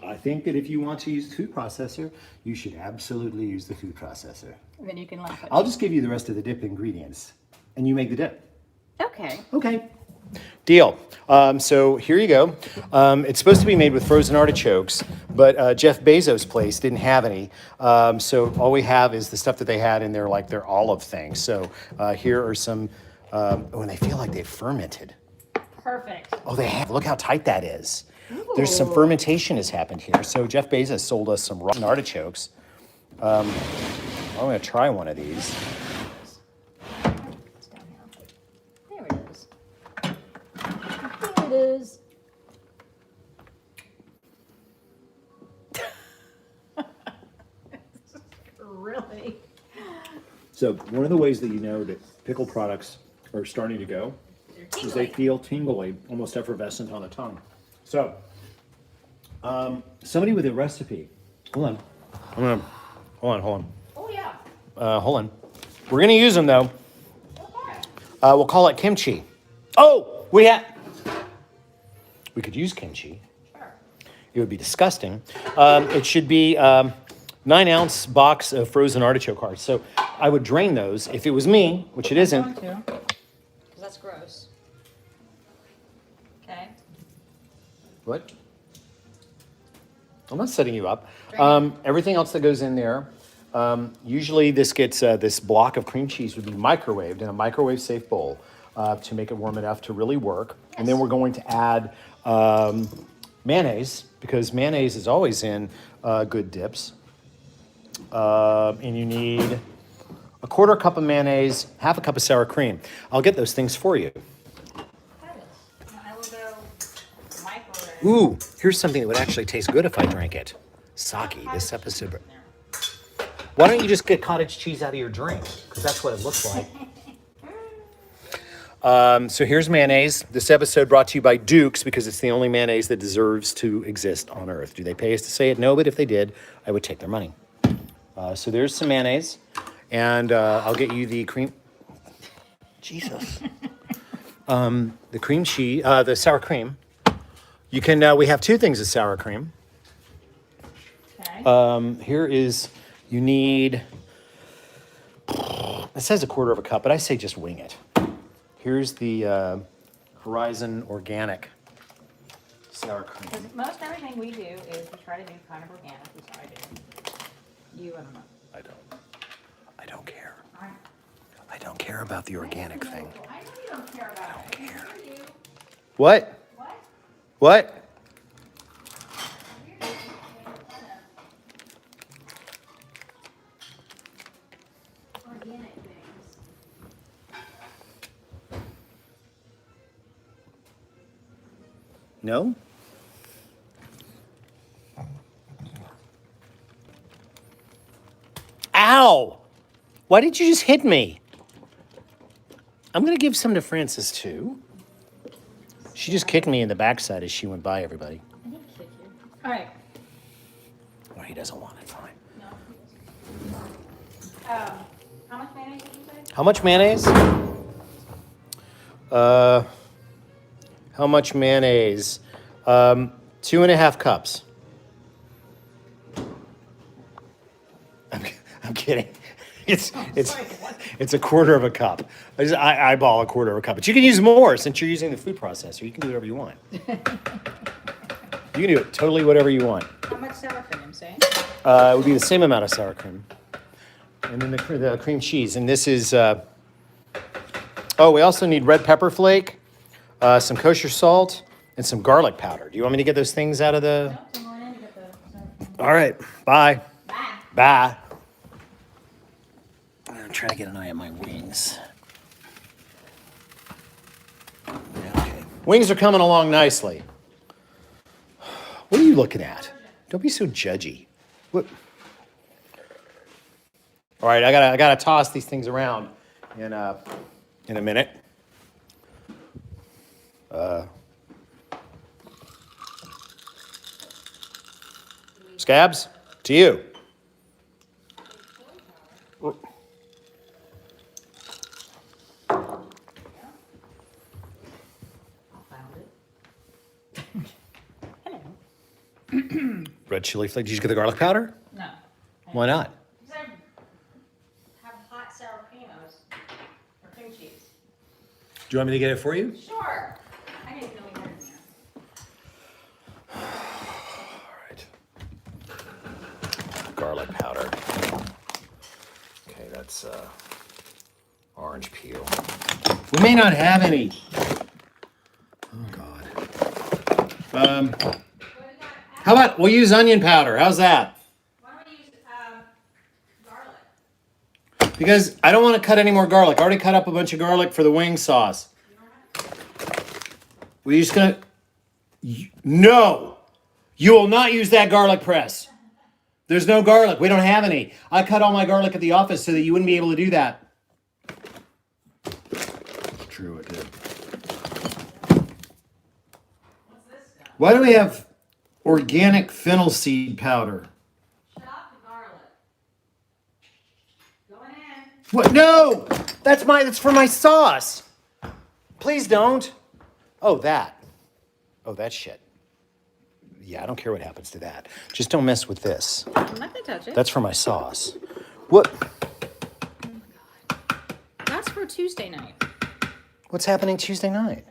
I think that if you want to use the food processor, you should absolutely use the food processor. And then you can laugh at I'll me. just give you the rest of the dip ingredients, and you make the dip. Okay. Okay. Deal. So here you go. It's supposed to be made with frozen artichokes, but Jeff Bezos' place didn't have any. So all we have is the stuff that they had in their olive thing. So here are some, and they feel like they've fermented. Perfect. Oh, they have. Look how tight that is. There's some Ooh. fermentation has happened here. So Jeff Bezos sold us some rotten artichokes. I'm going to try one of these. It's down here. There it is. There it is. Really? So one of the ways that you know that pickle products are starting to go is they feel tingly, almost effervescent on the tongue. So, somebody with a recipe. Hold on. Hold on. Oh, yeah. Hold on. We're gonna use them though. Okay. We'll call it kimchi. Oh, we could use kimchi. Sure. It would be disgusting. It should be 9-ounce box of frozen artichoke hearts. So I would drain those if it was me, which it isn't. Because that's gross. Okay. What? I'm not setting you up. Everything else that goes in there, usually this gets, this block of cream cheese would be microwaved in a microwave-safe bowl to make it warm enough to really work. Yes. And then we're going to add mayonnaise, because mayonnaise is always in good dips. And you need a 1/4 cup of mayonnaise, 1/2 cup of sour cream. I'll get those things for you. I will go microwave. Ooh, here's something that would actually taste good if I drank it. Sake, this episode. Why don't you just get cottage cheese out of your drink? Because that's what it looks like. So here's mayonnaise. This episode brought to you by Duke's, because it's the only mayonnaise that deserves to exist on Earth. Do they pay us to say it? No, but if they did, I would take their money. So there's some mayonnaise, and I'll get you the cream. Jesus. The cream cheese, the sour cream. You can. We have 2 things of sour cream. Okay. Here is. You need. It says 1/4 cup, but I say just wing it. Here's the Horizon Organic sour cream. Because most everything we do is we try to do kind of organic. We try to do. You, I don't know. I don't care. I don't care about the organic thing. I know you don't care about it. I don't care. What? What? Organic things. No? Ow! Why did you just hit me? I'm going to give some to Frances, too. She just kicked me in the backside as she went by everybody. I didn't kick you. All right. Well, he doesn't want it. Fine. No. How much mayonnaise did you say? How much mayonnaise? How much mayonnaise? 2.5 cups. I'm kidding. It's 1/4 cup. I eyeball 1/4 cup, but you can use more since you're using the food processor. You can do whatever you want. You can do it totally whatever you want. How much sour cream, I'm saying? It would be the same amount of sour cream, and then the cream cheese. And this is. Oh, we also need red pepper flake, some kosher salt, and some garlic powder. Do you want me to get those things out of the? No, I'm going in to get the sour cream. All right. Bye. Bye. Bye. I'm trying to get an eye at my wings. Okay. Wings are coming along nicely. What are you looking at? Don't be so judgy. What? All right, I gotta toss these things around in a minute. Scabs, to you. Red chili flake. Did you get the garlic powder? No. Why not? Because I have hot sour cream or cream cheese. Do you want me to get it for you? Sure. I didn't know we had it in there. All right. Garlic powder. Okay, that's orange peel. We may not have any. Oh God. How about we'll use onion powder? How's that? Why don't we use garlic? Because I don't want to cut any more garlic. I already cut up a bunch of garlic for the wing sauce. We're just gonna. No, you will not use that garlic press. There's no garlic. We don't have any. I cut all my garlic at the office so that you wouldn't be able to do that. True, I did. What's this stuff? Why do we have organic fennel seed powder? Chopped garlic. Going in. What? No! That's for my sauce. Please don't. Oh, that. Oh, that shit. Yeah, I don't care what happens to that. Just don't mess with this. I'm not gonna touch it. That's for my sauce. What? That's for Tuesday night. What's happening Tuesday night?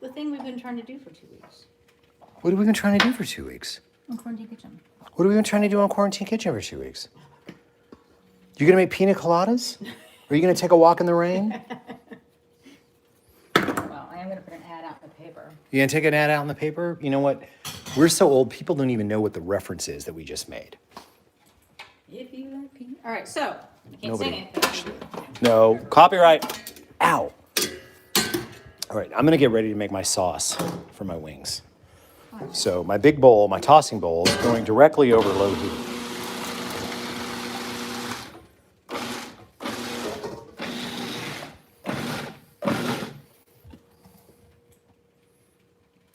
The thing we've been trying to do for 2 weeks. What have we been trying to do for 2 weeks? In Quarantine Kitchen. What have we been trying to do on Quarantine Kitchen for 2 weeks? You gonna make pina coladas? Are you gonna take a walk in the rain? Well, I am gonna put an ad out in the paper. You gonna take an ad out in the paper? You know what? We're so old, people don't even know what the reference is that we just made. If you like peanut. All right, so you can't Nobody- sing anything. No, copyright. Ow. All right, I'm gonna get ready to make my sauce for my wings. So my big bowl, my tossing bowl, is going directly over low heat.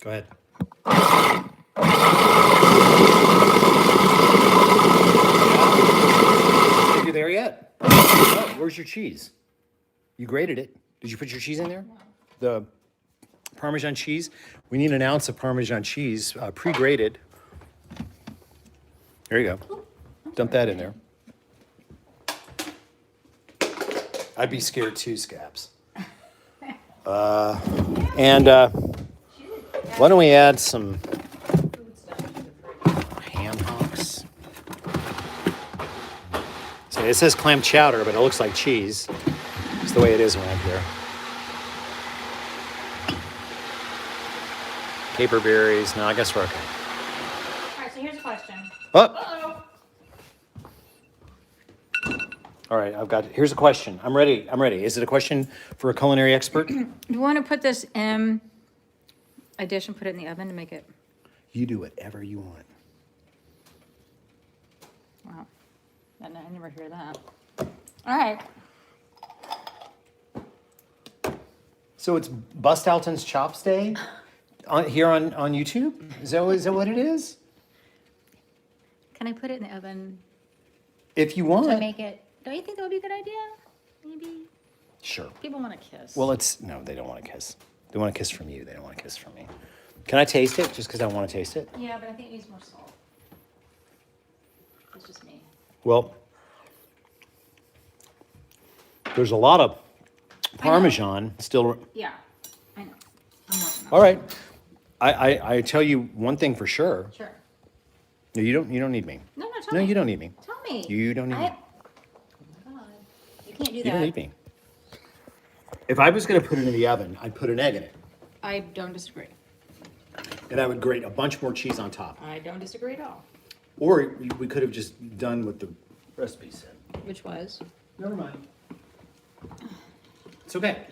Go ahead. Are you there yet? Oh, where's your cheese? You grated it. Did you put your cheese in there? The Parmesan cheese. We need an ounce of Parmesan cheese, pre-grated. There you go. Dump that in there. I'd be scared too, Scabs. And why don't we add some ham hocks? So it says clam chowder, but it looks like cheese. It's the way it is around here. Caper berries. No, I guess we're okay. All right, so here's a question. Oh, Uh-oh. all right. Here's a question. I'm ready. Is it a question for a culinary expert? You want to put this in a dish and put it in the oven to make it. You do whatever you want. Wow. I never hear that. All right. So it's Bust Alton's Chops Day here on YouTube? Is that what it is? Can I put it in the oven If you to want. make it? Don't you think that would be a good idea? Maybe Sure. people want to kiss. Well, no, they don't want to kiss. They want to kiss from you. They don't want to kiss from me. Can I taste it just because I want to taste it? yeah, but I think it needs more salt. It's just me. Well, there's a lot of Parmesan still. Yeah, I know. I'm working on All right. I tell you one thing for sure. it. Sure. No, you don't need me. No, tell No, me. you don't need me. Tell me. You don't need me. Oh my God. You can't do You that. don't need me. If I was going to put it in the oven, I'd put an egg in it. I don't disagree. And I would grate a bunch more cheese on top. I don't disagree at all. Or we could have just done what the recipe said. Which was? Never mind. It's okay.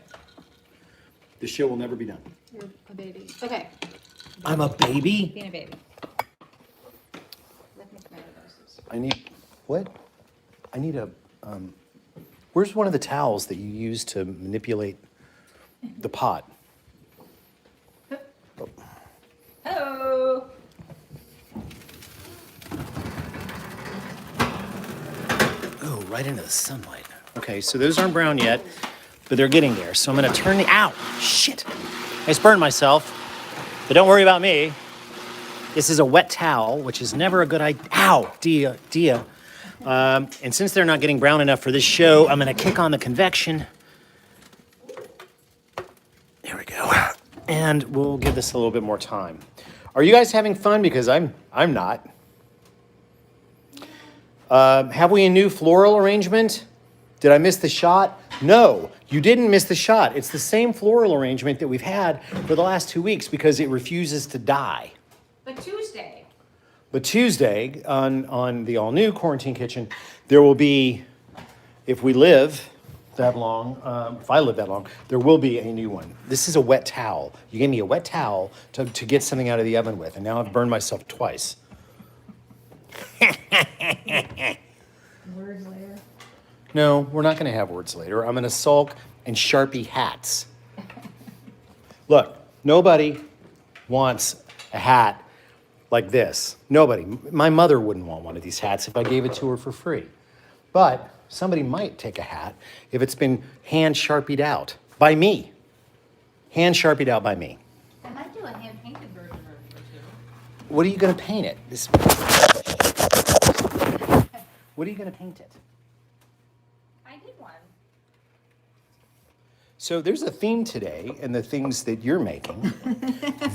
The show will never be done. You're a baby. Okay. I'm a baby? Being a baby. Let me tomato doses. I need, what? I need where's one of the towels that you use to manipulate the pot? Hello. Oh, right into the sunlight. Okay, so those aren't brown yet, but they're getting there. So I'm gonna turn ow, shit. I just burned myself, but don't worry about me. This is a wet towel, which is never a good idea. Ow, Dia. And since they're not getting brown enough for this show, I'm gonna kick on the convection. There we go. And we'll give this a little bit more time. Are you guys having fun? Because I'm not. Have we a new floral arrangement? Did I miss the shot? No, you didn't miss the shot. It's the same floral arrangement that we've had for the last 2 weeks because it refuses to die. But Tuesday. But Tuesday, on the all-new Quarantine Kitchen, there will be, if we live that long, if I live that long, there will be a new one. This is a wet towel. You gave me a wet towel to get something out of the oven with, and now I've burned myself twice. Words later. No, we're not going to have words later. I'm going to sulk and Sharpie hats. Look, nobody wants a hat like this. Nobody. My mother wouldn't want one of these hats if I gave it to her for free. But somebody might take a hat if it's been hand sharpied out by me. Hand sharpied out by me. I might do a hand-painted version of it too. What are you going to paint it? What are you going to paint it? I did one. So there's a theme today in the things that you're making.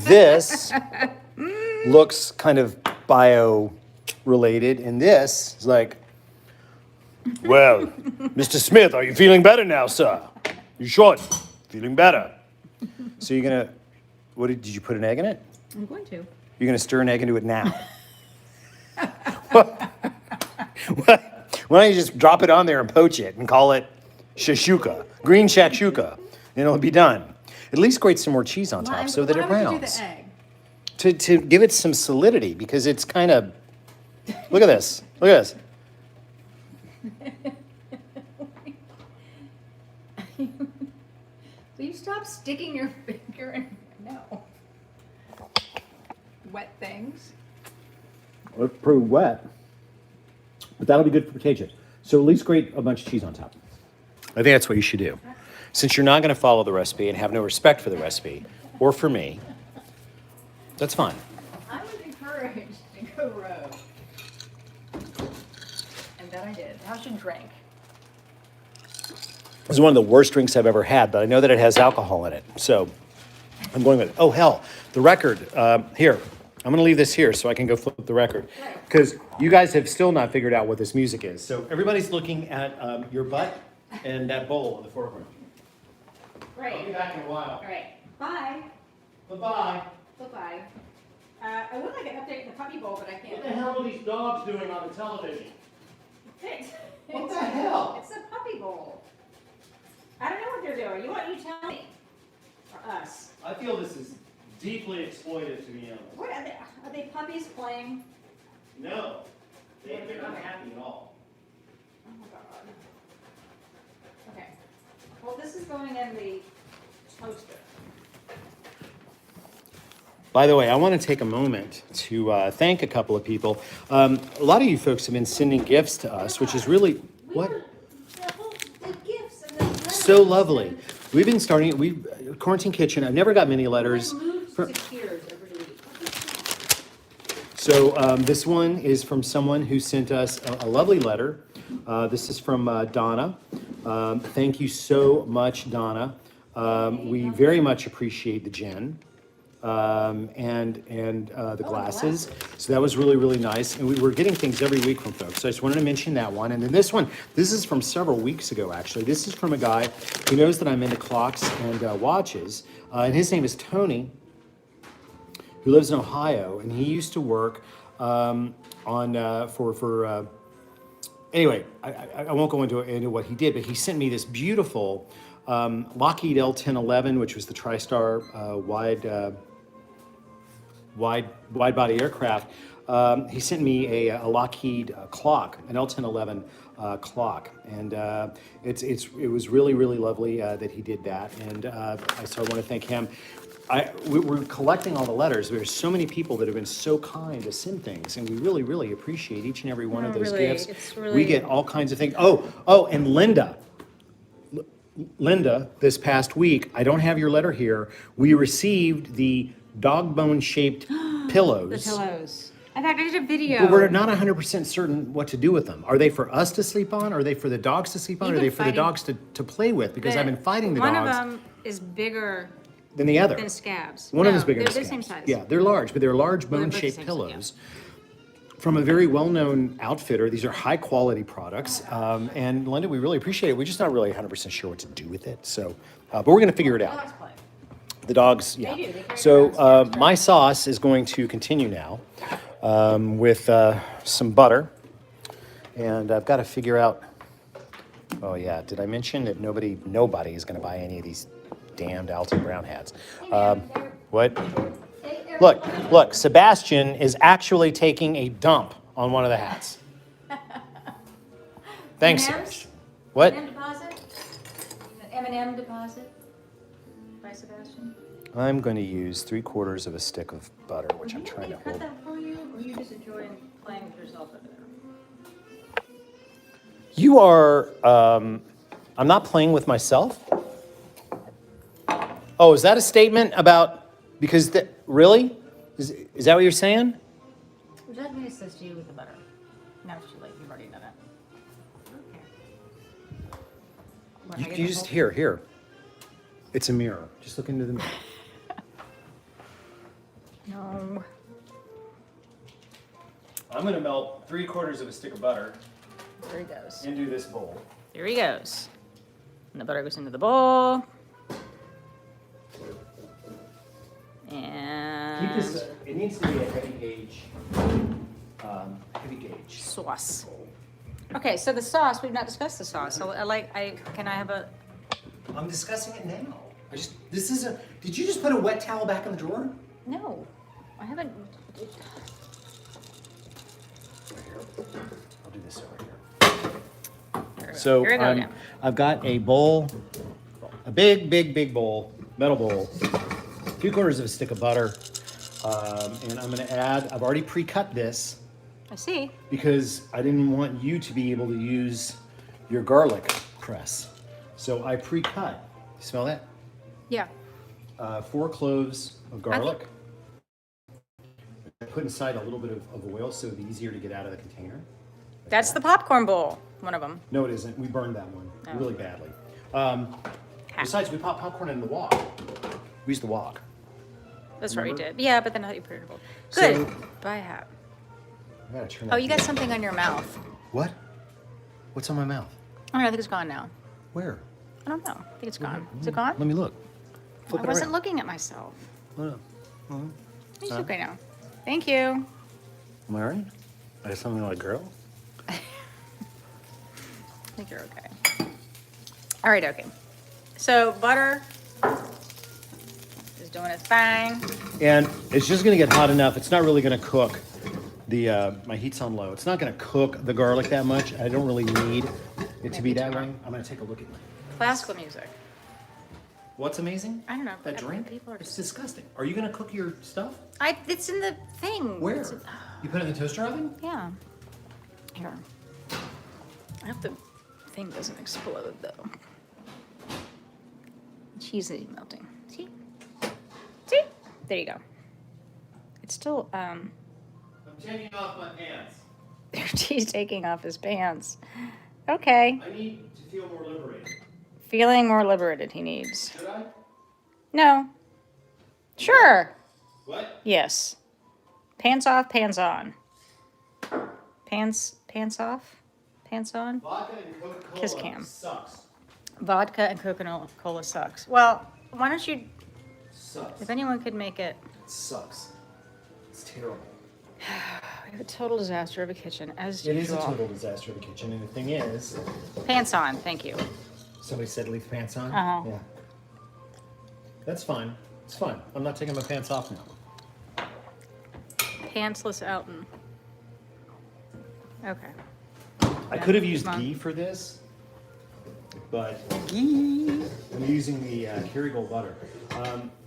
This looks kind of bio-related, and this is like, well, Mr. Smith, are you feeling better now, sir? You should. Feeling better. So you're going to, did you put an egg in it? I'm going to. You're going to stir an egg into it now. Why don't you just drop it on there and poach it and call it shashuka, green shakshuka, and it'll be done. At least grate some more cheese on top so that it Why would you do rounds. the egg? To give it some solidity, because it's kind of, look at this, look at this. Will you stop sticking your finger in? No. Wet things. Well, it's pretty wet, but that'll be good for potato chips. So at least grate a bunch of cheese on top. I think that's what you should do. Since you're not going to follow the recipe and have no respect for the recipe, or for me, that's fine. I was encouraged to go rogue. And then I did. How's your drink? This is one of the worst drinks I've ever had, but I know that it has alcohol in it, so I'm going with it. Oh, hell, the record. Here, I'm going to leave this here so I can go flip the record, because you guys have still not figured out what this music is. So everybody's looking at your butt and that bowl in the foreground. Great. I'll be back in a while. All right. Bye. Bye-bye. Bye-bye. I would like to update the puppy bowl, but I can't. What the hell are these dogs doing on the television? What the It's hell? It's a puppy bowl. I don't know what they're doing. You tell me. Or us. I feel this is deeply exploitive to be honest. What are they? Are they puppies playing? No, they're not happy at all. Oh my god. Okay. Well, this is going in the toaster. By the way, I want to take a moment to thank a couple of people. A lot of you folks have been sending gifts to us, which is really, what? The gifts and the letters. So lovely. We've been starting, Quarantine Kitchen, I've never got many letters. So this one is from someone who sent us a lovely letter. This is from Donna. Thank you so much, Donna. We very much appreciate the gin. And the glasses. So that was really, really nice. And we were getting things every week from folks. So I just wanted to mention that one. And then this one, this is from several weeks ago, actually. This is from a guy who knows that I'm into clocks and watches. And his name is Tony, who lives in Ohio. And he used to work anyway, I won't go into what he did, but he sent me this beautiful Lockheed L-1011, which was the TriStar wide body aircraft. He sent me a Lockheed clock, an L-1011 clock, and it was really, really lovely that he did that. And so I want to thank him. We're collecting all the letters. There's so many people that have been so kind to send things, and we really, really appreciate each and every one of those gifts. We get all kinds of things. Oh, and Linda, this past week, I don't have your letter here. We received the dog bone shaped pillows. The pillows. In fact, I did a video. But we're not 100% certain what to do with them. Are they for us to sleep on? Are they for the dogs to sleep on? Or are they for the dogs to play with? Because I've been fighting the dogs. One of them is bigger than the other. than scabs. One of them is bigger than they're scabs. the same size. Yeah, they're large, but they're large they're both bone-shaped the same size, pillows. From a very well-known outfitter. These are high-quality products. And Linda, we really appreciate it. We're just not really 100% sure what to do with it. So, but we're going to figure it out. Dogs play. The dogs, yeah. They do. They carry So around my sauce is going to continue now with some butter. And I've got to figure out, oh yeah, did I mention that nobody is going to buy any of these damned Alton Brown hats? What? Look, Sebastian is actually taking a dump on one of the hats. Thanks, M&Ms? Sebastian. What? M&M deposit? An M&M deposit by Sebastian? I'm going to use 3/4 of a stick of butter, which I'm trying to cut hold. that for you, or you just enjoy playing with yourself over there? You are, I'm not playing with myself? Oh, is that a statement about, because, really? Is that what you're saying? Would you like me to assist you with the butter? No, it's too late. You've already done it. Okay. What, I get You the just, whole- here. It's a mirror. Just look into the mirror. No. I'm going to melt 3/4 of a stick of butter There he goes. into this bowl. Here he goes. And the butter goes into the bowl. And Keep this, it needs to be a heavy gauge, sauce. Okay, so the sauce, we've not discussed the sauce. So can I have a, I'm discussing it now. Did you just put a wet towel back in the drawer? no, I haven't. Right here. I'll do this over here. So Here we go now. I've got a bowl, a big bowl, metal bowl, 3/4 of a stick of butter, and I'm going to add. I've already pre-cut this I see. because I didn't want you to be able to use your garlic press. So I pre-cut. You smell that? Yeah. 4 cloves of garlic. I put inside a little bit of oil so it'd be easier to get out of the container. Like That's that. the popcorn bowl, one of them. No, it isn't. We burned that one Oh. really badly. Besides, we pop popcorn in the wok. We used the wok. That's what we Remember? did. Yeah, but then I thought you put it in a bowl. Good. So- Buy a hat. I gotta turn Oh, that you got thing- something on your mouth. What? What's on my mouth? Oh, I think it's gone now. Where? I don't know. I think it's gone. Is it gone? Let me look. I Flip it wasn't around. looking at myself. Hold on. It's Huh? okay now. Thank you. Am I right? I got something like a girl? I think you're okay. All right, okay. So butter is doing its thing. And it's just gonna get hot enough. It's not really gonna cook the, my heat's on low. It's not gonna cook the garlic that much. I don't really need it to be that way. I'm gonna take a look at Classical music. what's amazing? I don't know. That drink? People are It's just, disgusting. Are you gonna cook your stuff? it's in the thing. Where? It's in- You put it in the toaster oven? yeah. Here. I hope the thing doesn't explode though. Cheese is melting. See? See? There you go. It's still, I'm taking off my pants. he's taking off his pants. Okay. I need to feel more liberated. Feeling more liberated he needs. Should I? No. Sure. What? Yes. Pants off, pants on. Pants off, pants on. Vodka and Coca-Cola Kiss cam. sucks. Vodka and Coca-Cola sucks. Well, why don't you, Sucks. if anyone could make it, It sucks. It's terrible. we have a total disaster of a kitchen, as It is a usual. total disaster of a kitchen, and the thing is, Pants on, thank you. somebody said leave the pants on. Uh-huh. Yeah. That's fine. It's fine. I'm not taking my pants off now. Pantsless Elton. Okay. I could have used Come on. ghee for this, but I'm using the Kerrygold butter.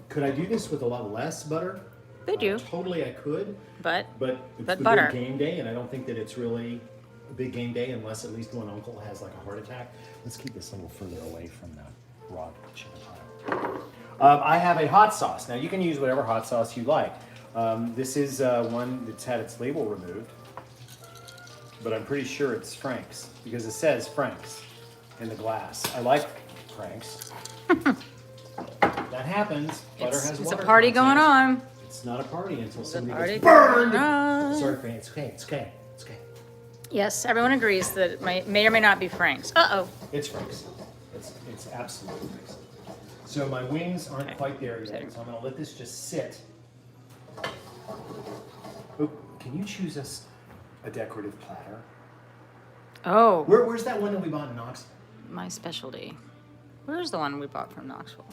Could I do this with a lot less butter? Could you? Totally, I could. But But it's But the butter. big game day, and I don't think that it's really a big game day unless at least one uncle has like a heart attack. Let's keep this a little further away from the raw chicken pile. I have a hot sauce. Now you can use whatever hot sauce you like. This is one that's had its label removed, but I'm pretty sure it's Frank's because it says Frank's in the glass. I like Frank's. That happens. Butter has it's a water party content. going on. It's not a party until It's a somebody party gets burned. going on. Sorry, Frank. It's okay. It's okay. It's okay. Yes, everyone agrees that it may or may not be Frank's. Uh-oh. It's Frank's. It's absolutely Frank's. So my wings aren't Okay. quite there yet, so I'm gonna let this just sit. Oh, can you choose us a decorative platter? Oh, Where's that one that we bought in Knoxville? my specialty. Where's the one we bought from Knoxville?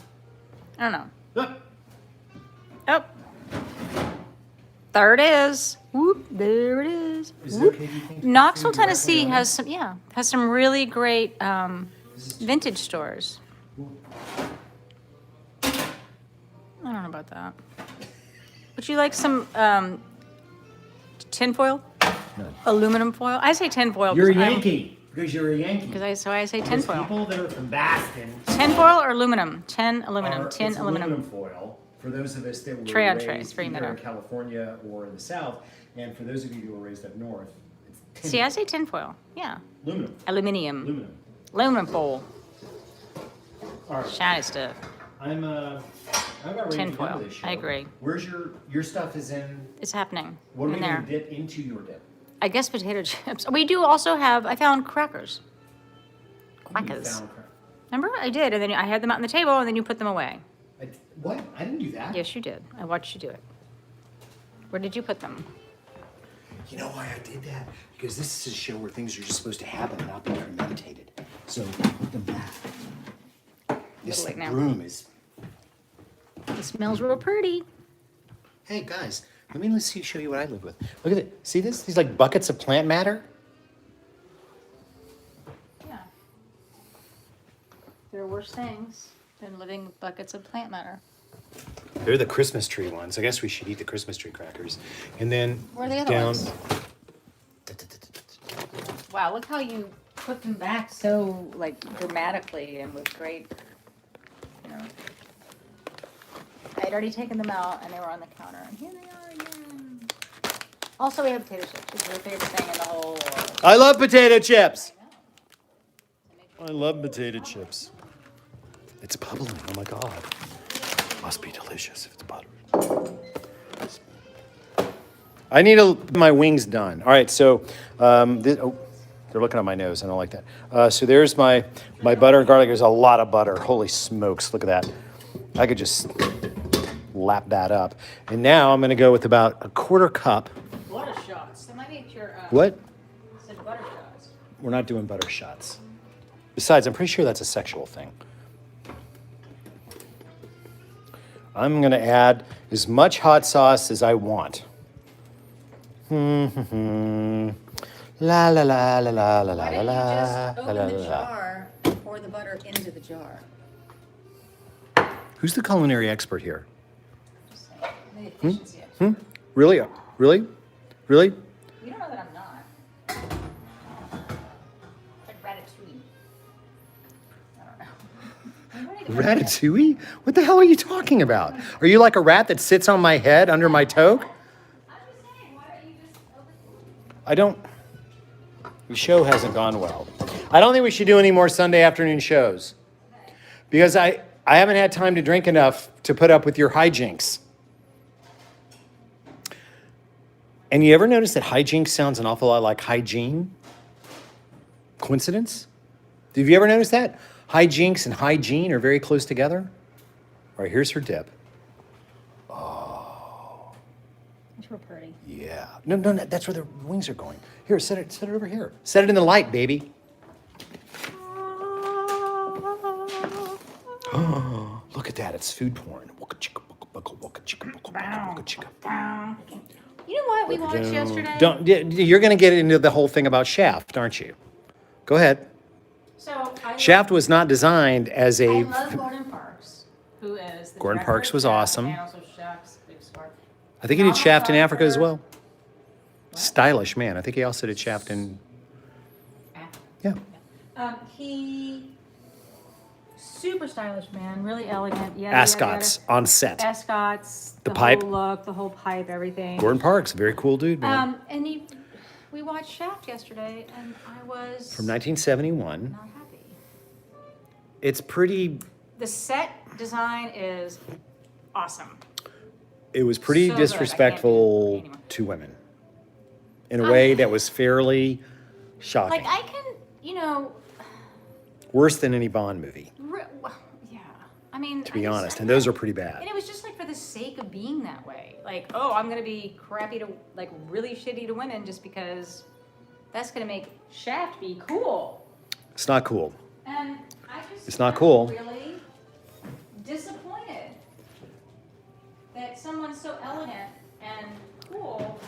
I don't know. Look. Oh. There it is. Whoop, there it is. Is it Whoop. okay, do you think? Knoxville, to do that Tennessee one? has some really great vintage stores. I don't know about that. Would you like some tin foil? No. Aluminum foil? I say tin foil. You're a Yankee. Because you're a Yankee. So I say tin Those foil. people that are from Boston. Tin foil or aluminum? Tin aluminum. Are- Tin it's aluminum. foil. For those of us that were Tray on tray, it's raised very either better. in California or in the South, and for those of you who were raised up north, it's tin. See, I say tin foil. Yeah. Aluminum. Aluminium. Aluminum. Aluminum foil. All right. Shiny stuff. I'm about ready Tin to go foil. to this show. I agree. Where's your stuff is in? It's happening. What are we in going there. to dip into your dip? I guess potato chips. We do also have, I found crackers. You Crackers. found crap. Remember? I did. And then I had them out on the table and then you put them away. What? I didn't do that. Yes, you did. I watched you do it. Where did you put them? You know why I did that? Because this is a show where things are just supposed to happen and not be premeditated. So put them back. This late now. room is. It smells real pretty. Hey guys, let me show you what I live with. Look at it. See this? These like buckets of plant matter. Yeah. There are worse things than living with buckets of plant matter. They're the Christmas tree ones. I guess we should eat the Christmas tree crackers. And then Where are the other down. ones? Wow, look how you put them back so like dramatically and with great, you know. I'd already taken them out and they were on the counter and here they are again. Also, we have potato chips, which is your favorite thing in the whole world. I love potato chips. I know. I love potato chips. It's bubbling. Oh my god. Must be delicious if it's buttered. I need my wings done. All right, so they're looking at my nose. I don't like that. So there's my butter and garlic. There's a lot of butter. Holy smokes! Look at that. I could just lap that up. And now I'm going to go with about a quarter cup. Butter shots. That might be your. What? Said butter shots. We're not doing butter shots. Besides, I'm pretty sure that's a sexual thing. I'm going to add as much hot sauce as I want. La la la la la la la Why la don't you just la open la the la. jar and pour the butter into the jar? Who's the culinary expert here? Just saying. The efficiency of it. Really? Really? Really? You don't know that I'm not. Like ratatouille. I don't know. Ratatouille? What the hell are you talking about? Are you like a rat that sits on my head under my toque? I'm just saying, why don't you just open I don't. The show hasn't gone well. I don't think we should do any more Sunday afternoon shows because I haven't had time to drink enough to put up with your hijinks. And you ever notice that hijinks sounds an awful lot like hygiene? Coincidence? Have you ever noticed that? Hijinks and hygiene are very close together. All right, here's her dip. It's real pretty. Yeah. No, that's where the wings are going. Here, set it over here. Set it in the light, baby. Look at that. It's food porn. You know what we watched yesterday? You're going to get into the whole thing about Shaft, aren't you? Go ahead. So Shaft was not designed as I a. love Gordon Parks, who is the Gordon director Parks of was Shaft awesome. and also Shaft's big star. I think he did Shaft in Africa as well. What? Stylish man. I think he also did Shaft in. Yeah. He super stylish man, really elegant. Ascots on set. Ascots. The pipe. whole look, the whole pipe, everything. Gordon Parks, very cool dude, man. And we watched Shaft yesterday, and I was From 1971. not happy. It's pretty. The set design is awesome. It was pretty So good. I can't do it disrespectful anymore. to women in a way that was fairly shocking. Like I can, Worse than any Bond movie, yeah. I mean, to be honest. And those are pretty bad. And it was just like for the sake of being that way. Like, oh, I'm gonna be crappy to like really shitty to women just because that's gonna make Shaft be cool. It's not cool. And I just It's not am cool. Really disappointed that someone so elegant and cool.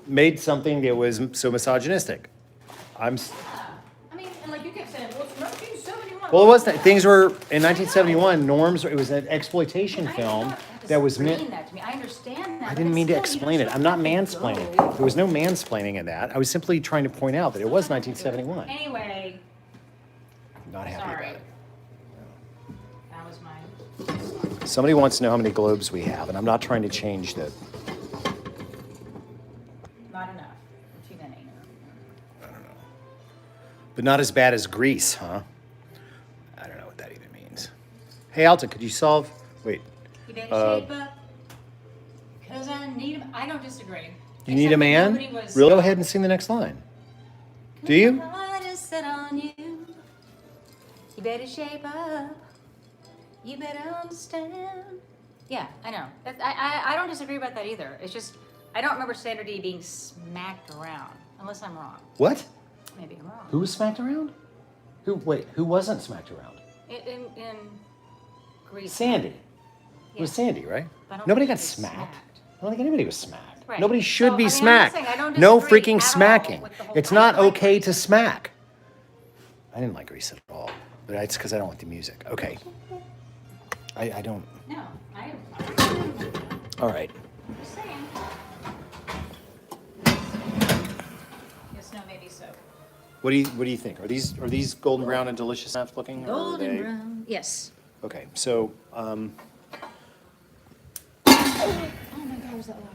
Made something that was so misogynistic. I mean, and like you kept saying, well, it's 1971. Well, it was that things were in 1971. Norms. It was an exploitation I film. thought at That was meant- explain that to me. I understand that. I didn't mean to explain it. I'm not mansplaining. There was no mansplaining in that. I was simply trying to point out that it was 1971. Anyway, Not happy sorry. about it. That was my. Somebody wants to know how many globes we have, and I'm not trying to change that. Not enough. Too many. But not as bad as Greece, huh? I don't know what that even means. Hey, Alta, could you solve? Wait. You better shape up. Because I need him. I don't disagree. You need a man? Nobody was- Really? Go ahead and sing the next line. Do you? I just sit on you. You better shape up. You better understand. Yeah, I know. I don't disagree about that either. It's just I don't remember Sandra D being smacked around, unless I'm wrong. What? Maybe I'm wrong. Who was smacked around? Who wasn't smacked around? In Greece. Sandy. It Yeah. was Sandy, right? But I don't Nobody think got she was smacked. I don't think anybody was smacked. Right. Nobody should So, be I mean, I'm just smacked. saying, I don't No disagree freaking at all smacking. with the whole It's thing. not okay to smack. I didn't like Grease at all, but it's because I don't like the music. Okay. I don't. No, I'm All right. just saying. Yes, no, maybe so. What do you think? Are these golden brown and delicious enough looking? or are Golden they- brown. Yes. Okay, so Oh my God, was that loud?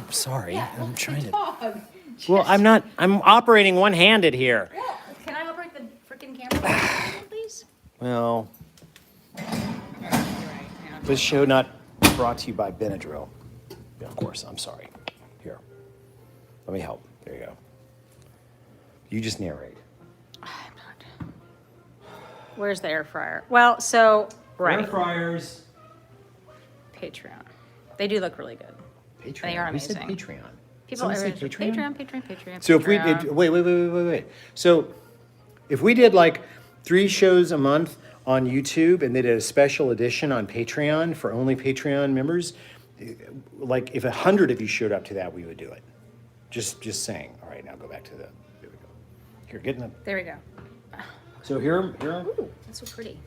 I'm sorry. I'm trying to. Dog. Well, I'm not. I'm operating one-handed here. Well, can I operate the freaking camera, please? Well, You're right. Yeah. this show not brought to you by Benadryl. Yeah, of course. I'm sorry. Here, let me help. There you go. You just narrate. I'm not. Where's the air fryer? Well, so right. fryers. Patreon. They do look really good. Patreon. They are Who said amazing. Patreon? People Someone are say Patreon? Patreon. So if we Patreon. wait. So if we did like 3 shows a month on YouTube and they did a special edition on Patreon for only Patreon members, like if 100 of you showed up to that, we would do it. Just saying. All right, now go back to the. Here we go. Here, get in the. There we go. So here. Ooh, that's so pretty.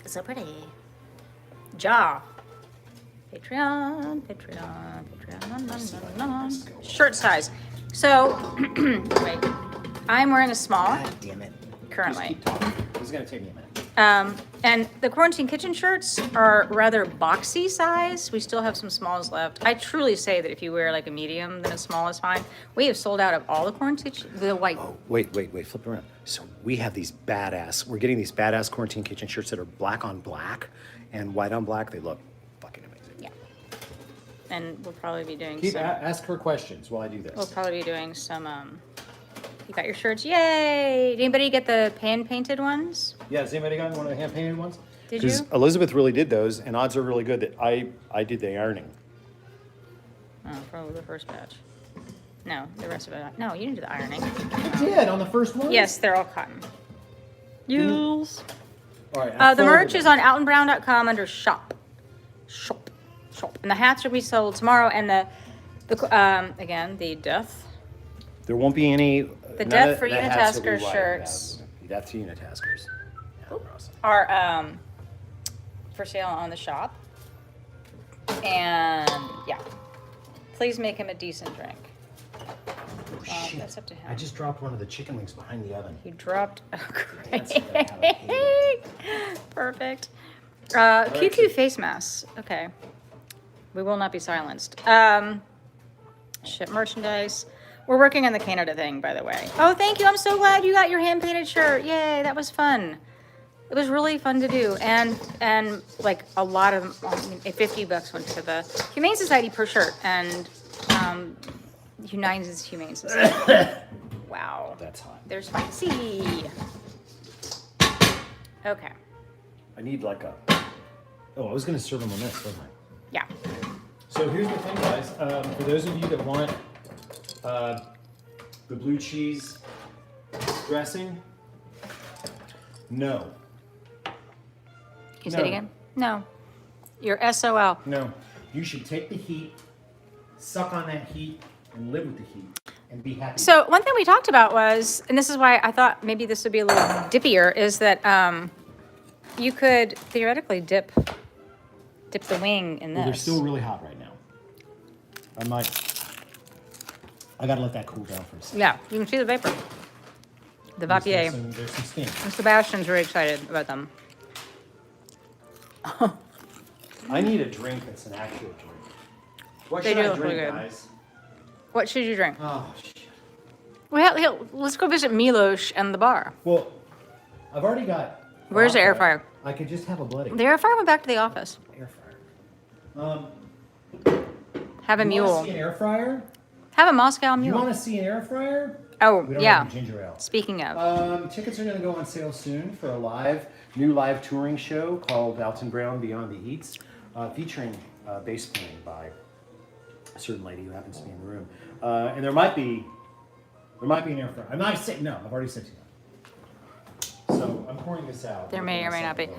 It's so pretty. Jaw. Patreon. Shirt size. So, wait. I'm wearing a small God damn it. currently. Just keep talking. This is gonna take me a minute. And the quarantine kitchen shirts are rather boxy size. We still have some smalls left. I truly say that if you wear like a medium, then a small is fine. We have sold out of all the quarantine, the white. Oh, wait, flip around. So we have these we're getting these badass quarantine kitchen shirts that are black on black and white on black. They look fucking amazing. Yeah. And we'll probably be doing Keep some. ask her questions while I do this. We'll probably be doing some. You got your shirts? Yay! Did anybody get the hand painted ones? Yeah, has anybody gotten one of the hand painted ones? Did Because you? Elizabeth really did those, and odds are really good that I did the ironing. Oh, probably the first batch. No, the rest of it. No, you didn't do the ironing. I did on the first one. Yes, they're all cotton. Yes. All right. The merch is on altonbrown.com under shop. Shop. And the hats will be sold tomorrow. And again, the death. There won't be any. The Death for Unitasker shirts. Death for Unitaskers. Yeah, they're awesome. Are for sale on the shop. And yeah, please make him a decent drink. Oh, shit. That's up to him. I just dropped one of the chicken wings behind the oven. You dropped. Oh, That's great. what I hate. Perfect. QQ face masks. Okay. We will not be silenced. Ship merchandise. We're working on the Canada thing, by the way. Oh, thank you. I'm so glad you got your hand painted shirt. Yay, that was fun. It was really fun to do. And like a lot of them, $50 went to the Humane Society per shirt. And United Humane Society. Wow. That's hot. They're spicy. Okay. I need like a. Oh, I was gonna serve them on this, wasn't I? Yeah. So here's the thing, guys. For those of you that want the blue cheese dressing, no. You say it No. again? No. You're SOL. No. You should take the heat, suck on that heat, and live with the heat, and be happy. So one thing we talked about was, and this is why I thought maybe this would be a little dippier, is that you could theoretically dip Dip the wing in this. Well, they're still really hot right now. I gotta let that cool down for a second. Yeah, you can see the vapor. The vapier. There's some steam. And Sebastian's very excited about them. I need a drink that's an actual drink. What They should do I look really drink, good. guys? What should you drink? Oh, shit. Well, let's go visit Milos and the bar. Well, I've already got... Where's the air vodka. fryer? I could just have a bloody The air fryer went back to the office. air fryer. Have a You mule. want to see an air fryer? Have a Moscow You mule. want to see an air fryer? Oh, We don't yeah. have any ginger ale. Speaking of. Tickets are going to go on sale soon for a new live touring show called Alton Brown Beyond the Eats, featuring bass playing by a certain lady who happens to be in the room. And there might be an air fryer. I'm not saying no. I've already said to you. So I'm pouring this out. There may or may not be. I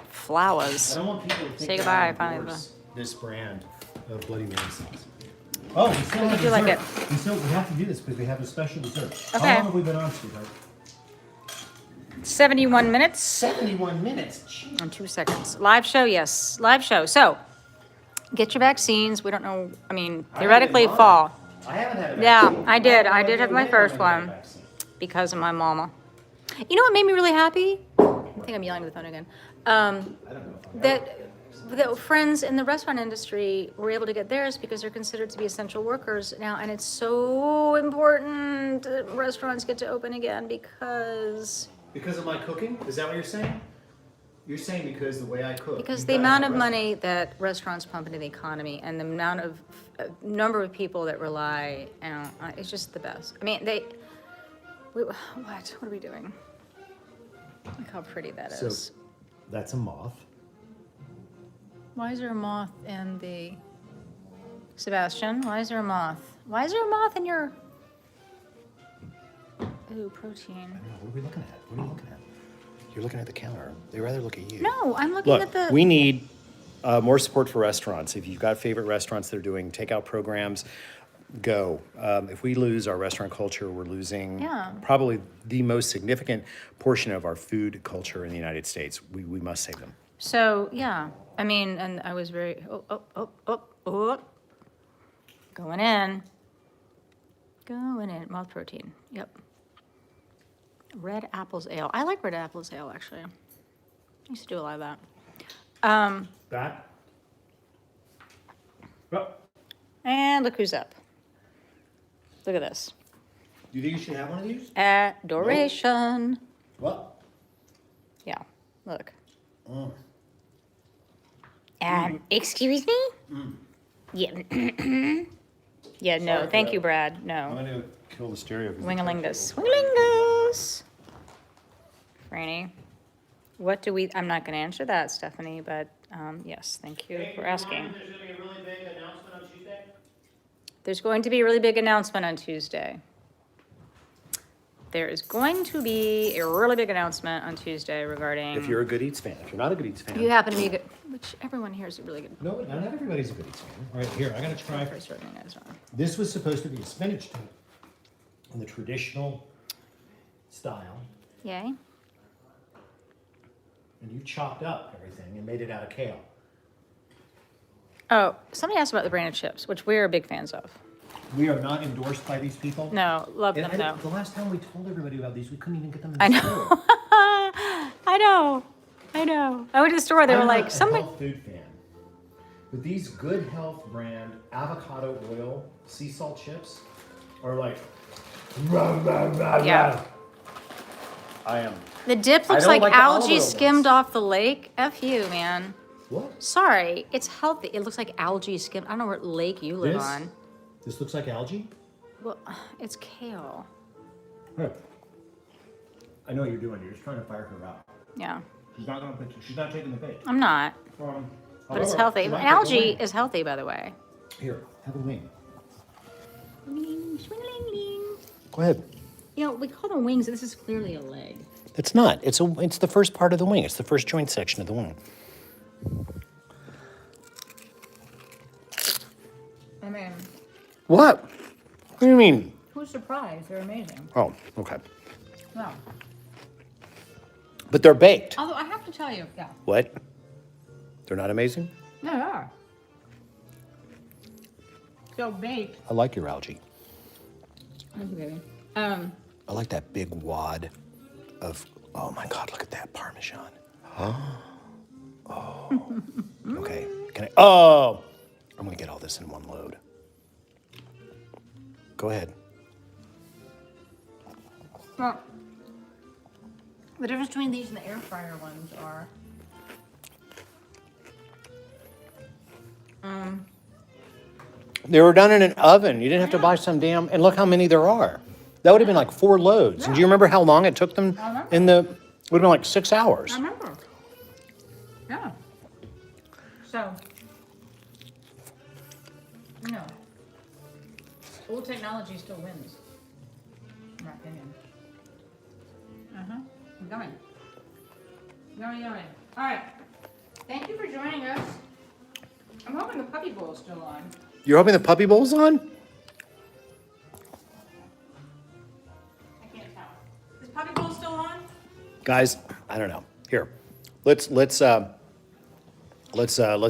Flowers. don't want people to think Say that goodbye, I finally. endorse this brand of Bloody Mary sauce. Oh, we still have Would you like dessert. We have to do this because we have a special dessert. Okay. How long have we been on, sweetheart? 71 minutes 71 minutes. Jeez. and 2 seconds. Live show, yes. Live show. So, get your vaccines. We don't know. I mean, theoretically, I haven't fall. I haven't had a Yeah, vaccine. I did. haven't I had did have a my vaccine. first I haven't one. had a vaccine. Because of my mama. You know what made me really happy? I think I'm yelling at the phone again. I don't know if I'm That friends in the restaurant industry were able to get theirs because they're considered to be essential workers now, and it's so important that restaurants get to open again because Because of my cooking? Is that what you're saying? You're saying because the way I cook. because you've the got amount a of restaurant. money that restaurants pump into the economy and the amount of number of people that rely, it's just the best. I mean, what are we doing? Look how pretty that So is. that's a moth. Why is there a moth in the... Sebastian, why is there a moth? Why is there a moth in your... Ooh, protein. I don't know. What are we looking at? What are you looking at? You're looking at the counter. They rather look at you. No, I'm looking Look, at the... we need more support for restaurants. If you've got favorite restaurants that are doing takeout programs, go. If we lose our restaurant culture, we're losing Yeah. probably the most significant portion of our food culture in the United States. We must save them. So, yeah. I mean, and I was very... Oh. Going in. Moth protein. Yep. Red Apples Ale. I like Red Apples Ale, actually. I used to do a lot of that. That? Oh. And look who's up. Look at this. Do you think you should have one of these? Adoration. What? Yeah, look. Mm. Excuse me? Yeah. Yeah, no, Sorry for thank that. you, Brad. I'm No. gonna kill the stereo. Wingalingus. Wingalingus. Franny. What do we, I'm not gonna answer that, Stephanie, but, yes, thank you for asking. There's going to be a really big announcement on Tuesday. There is going to be a really big announcement on Tuesday regarding. If you're a Good Eats fan. If you're not a Good Eats fan. You happen to be good, which everyone here is really good. No, not everybody's a Good Eats fan. All right, here, I gotta try. First serving is wrong. This was supposed to be a spinach toast in the traditional style, Yay. and you chopped up everything and made it out of kale. Oh, somebody asked about the branded chips, which we're big fans of. We are not endorsed by these people. No, love And them though. the last time we told everybody about these, we couldn't even get them in the I know. store. I know. I went to the store, they were I'm like, not a somebody. health food fan, but these Good Health brand avocado oil sea salt chips are like, rah, rah, rah, Yeah. rah. I am. The dip I looks don't like like the olive algae oil skimmed ones. off the lake. F you, man. What? Sorry, it's healthy. It looks like algae skimmed. I don't know what lake you live This? on. This looks like algae? Well, it's kale. Hey. I know what you're doing. You're just trying to fire her out. Yeah, She's not gonna. She's not taking the bait. I'm not, but it's However, healthy. she might take a Algae wing. is healthy, by the way. Here, have a wing. You Go ahead. know, we call them wings. This is clearly a leg. It's not. It's the first part of the wing. It's the first joint section of the wing. I mean, What? What do you mean? who's surprised? They're amazing. Oh, okay. No. But they're baked. Although I have to tell you, yeah. What? They're not amazing? No, they are. So baked. I like your algae. Thank you, baby. I like that big wad of, oh my God, look at that Parmesan. Oh. Okay. I'm going to get all this in one load. Go ahead. Well, the difference between these and the air fryer ones are, They were done in an oven. You didn't have to buy some damn, and look how many there are. That would have been like 4 loads. And do you remember how long it took them I remember. in the, would have been like 6 hours. I remember. Yeah. So, no. Old technology still wins, in my opinion. Yummy. Yummy, yummy. All right. Thank you for joining us. I'm hoping the puppy bowl is still on. You're hoping the puppy bowl's on? I can't tell. Is puppy bowl still on? Guys, I don't know. Here, let's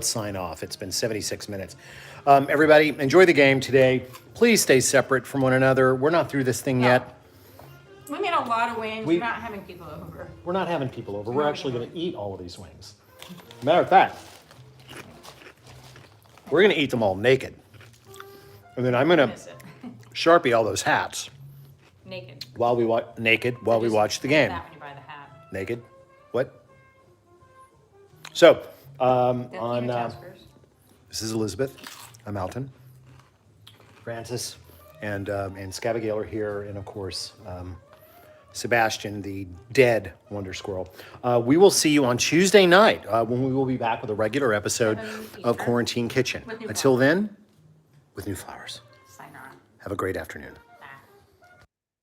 sign off. It's been 76 minutes. Everybody, enjoy the game today. Please stay separate from one another. We're not through this thing yet. We made a lot of wings. We're not having people over. We're not having people over. We're actually going to eat all of these wings. Matter of fact, we're going to eat them all naked. And then I'm going to Sharpie all those hats Naked. while we watch the game. That when you buy the hat. Naked? What? So, this is Elizabeth. I'm Alton. Francis and Scabagale are here, and of course, Sebastian, the dead Wonder Squirrel. We will see you on Tuesday night when we will be back with a regular episode of Quarantine Kitchen. Until then, with new flowers. Sayonara. Have a great afternoon.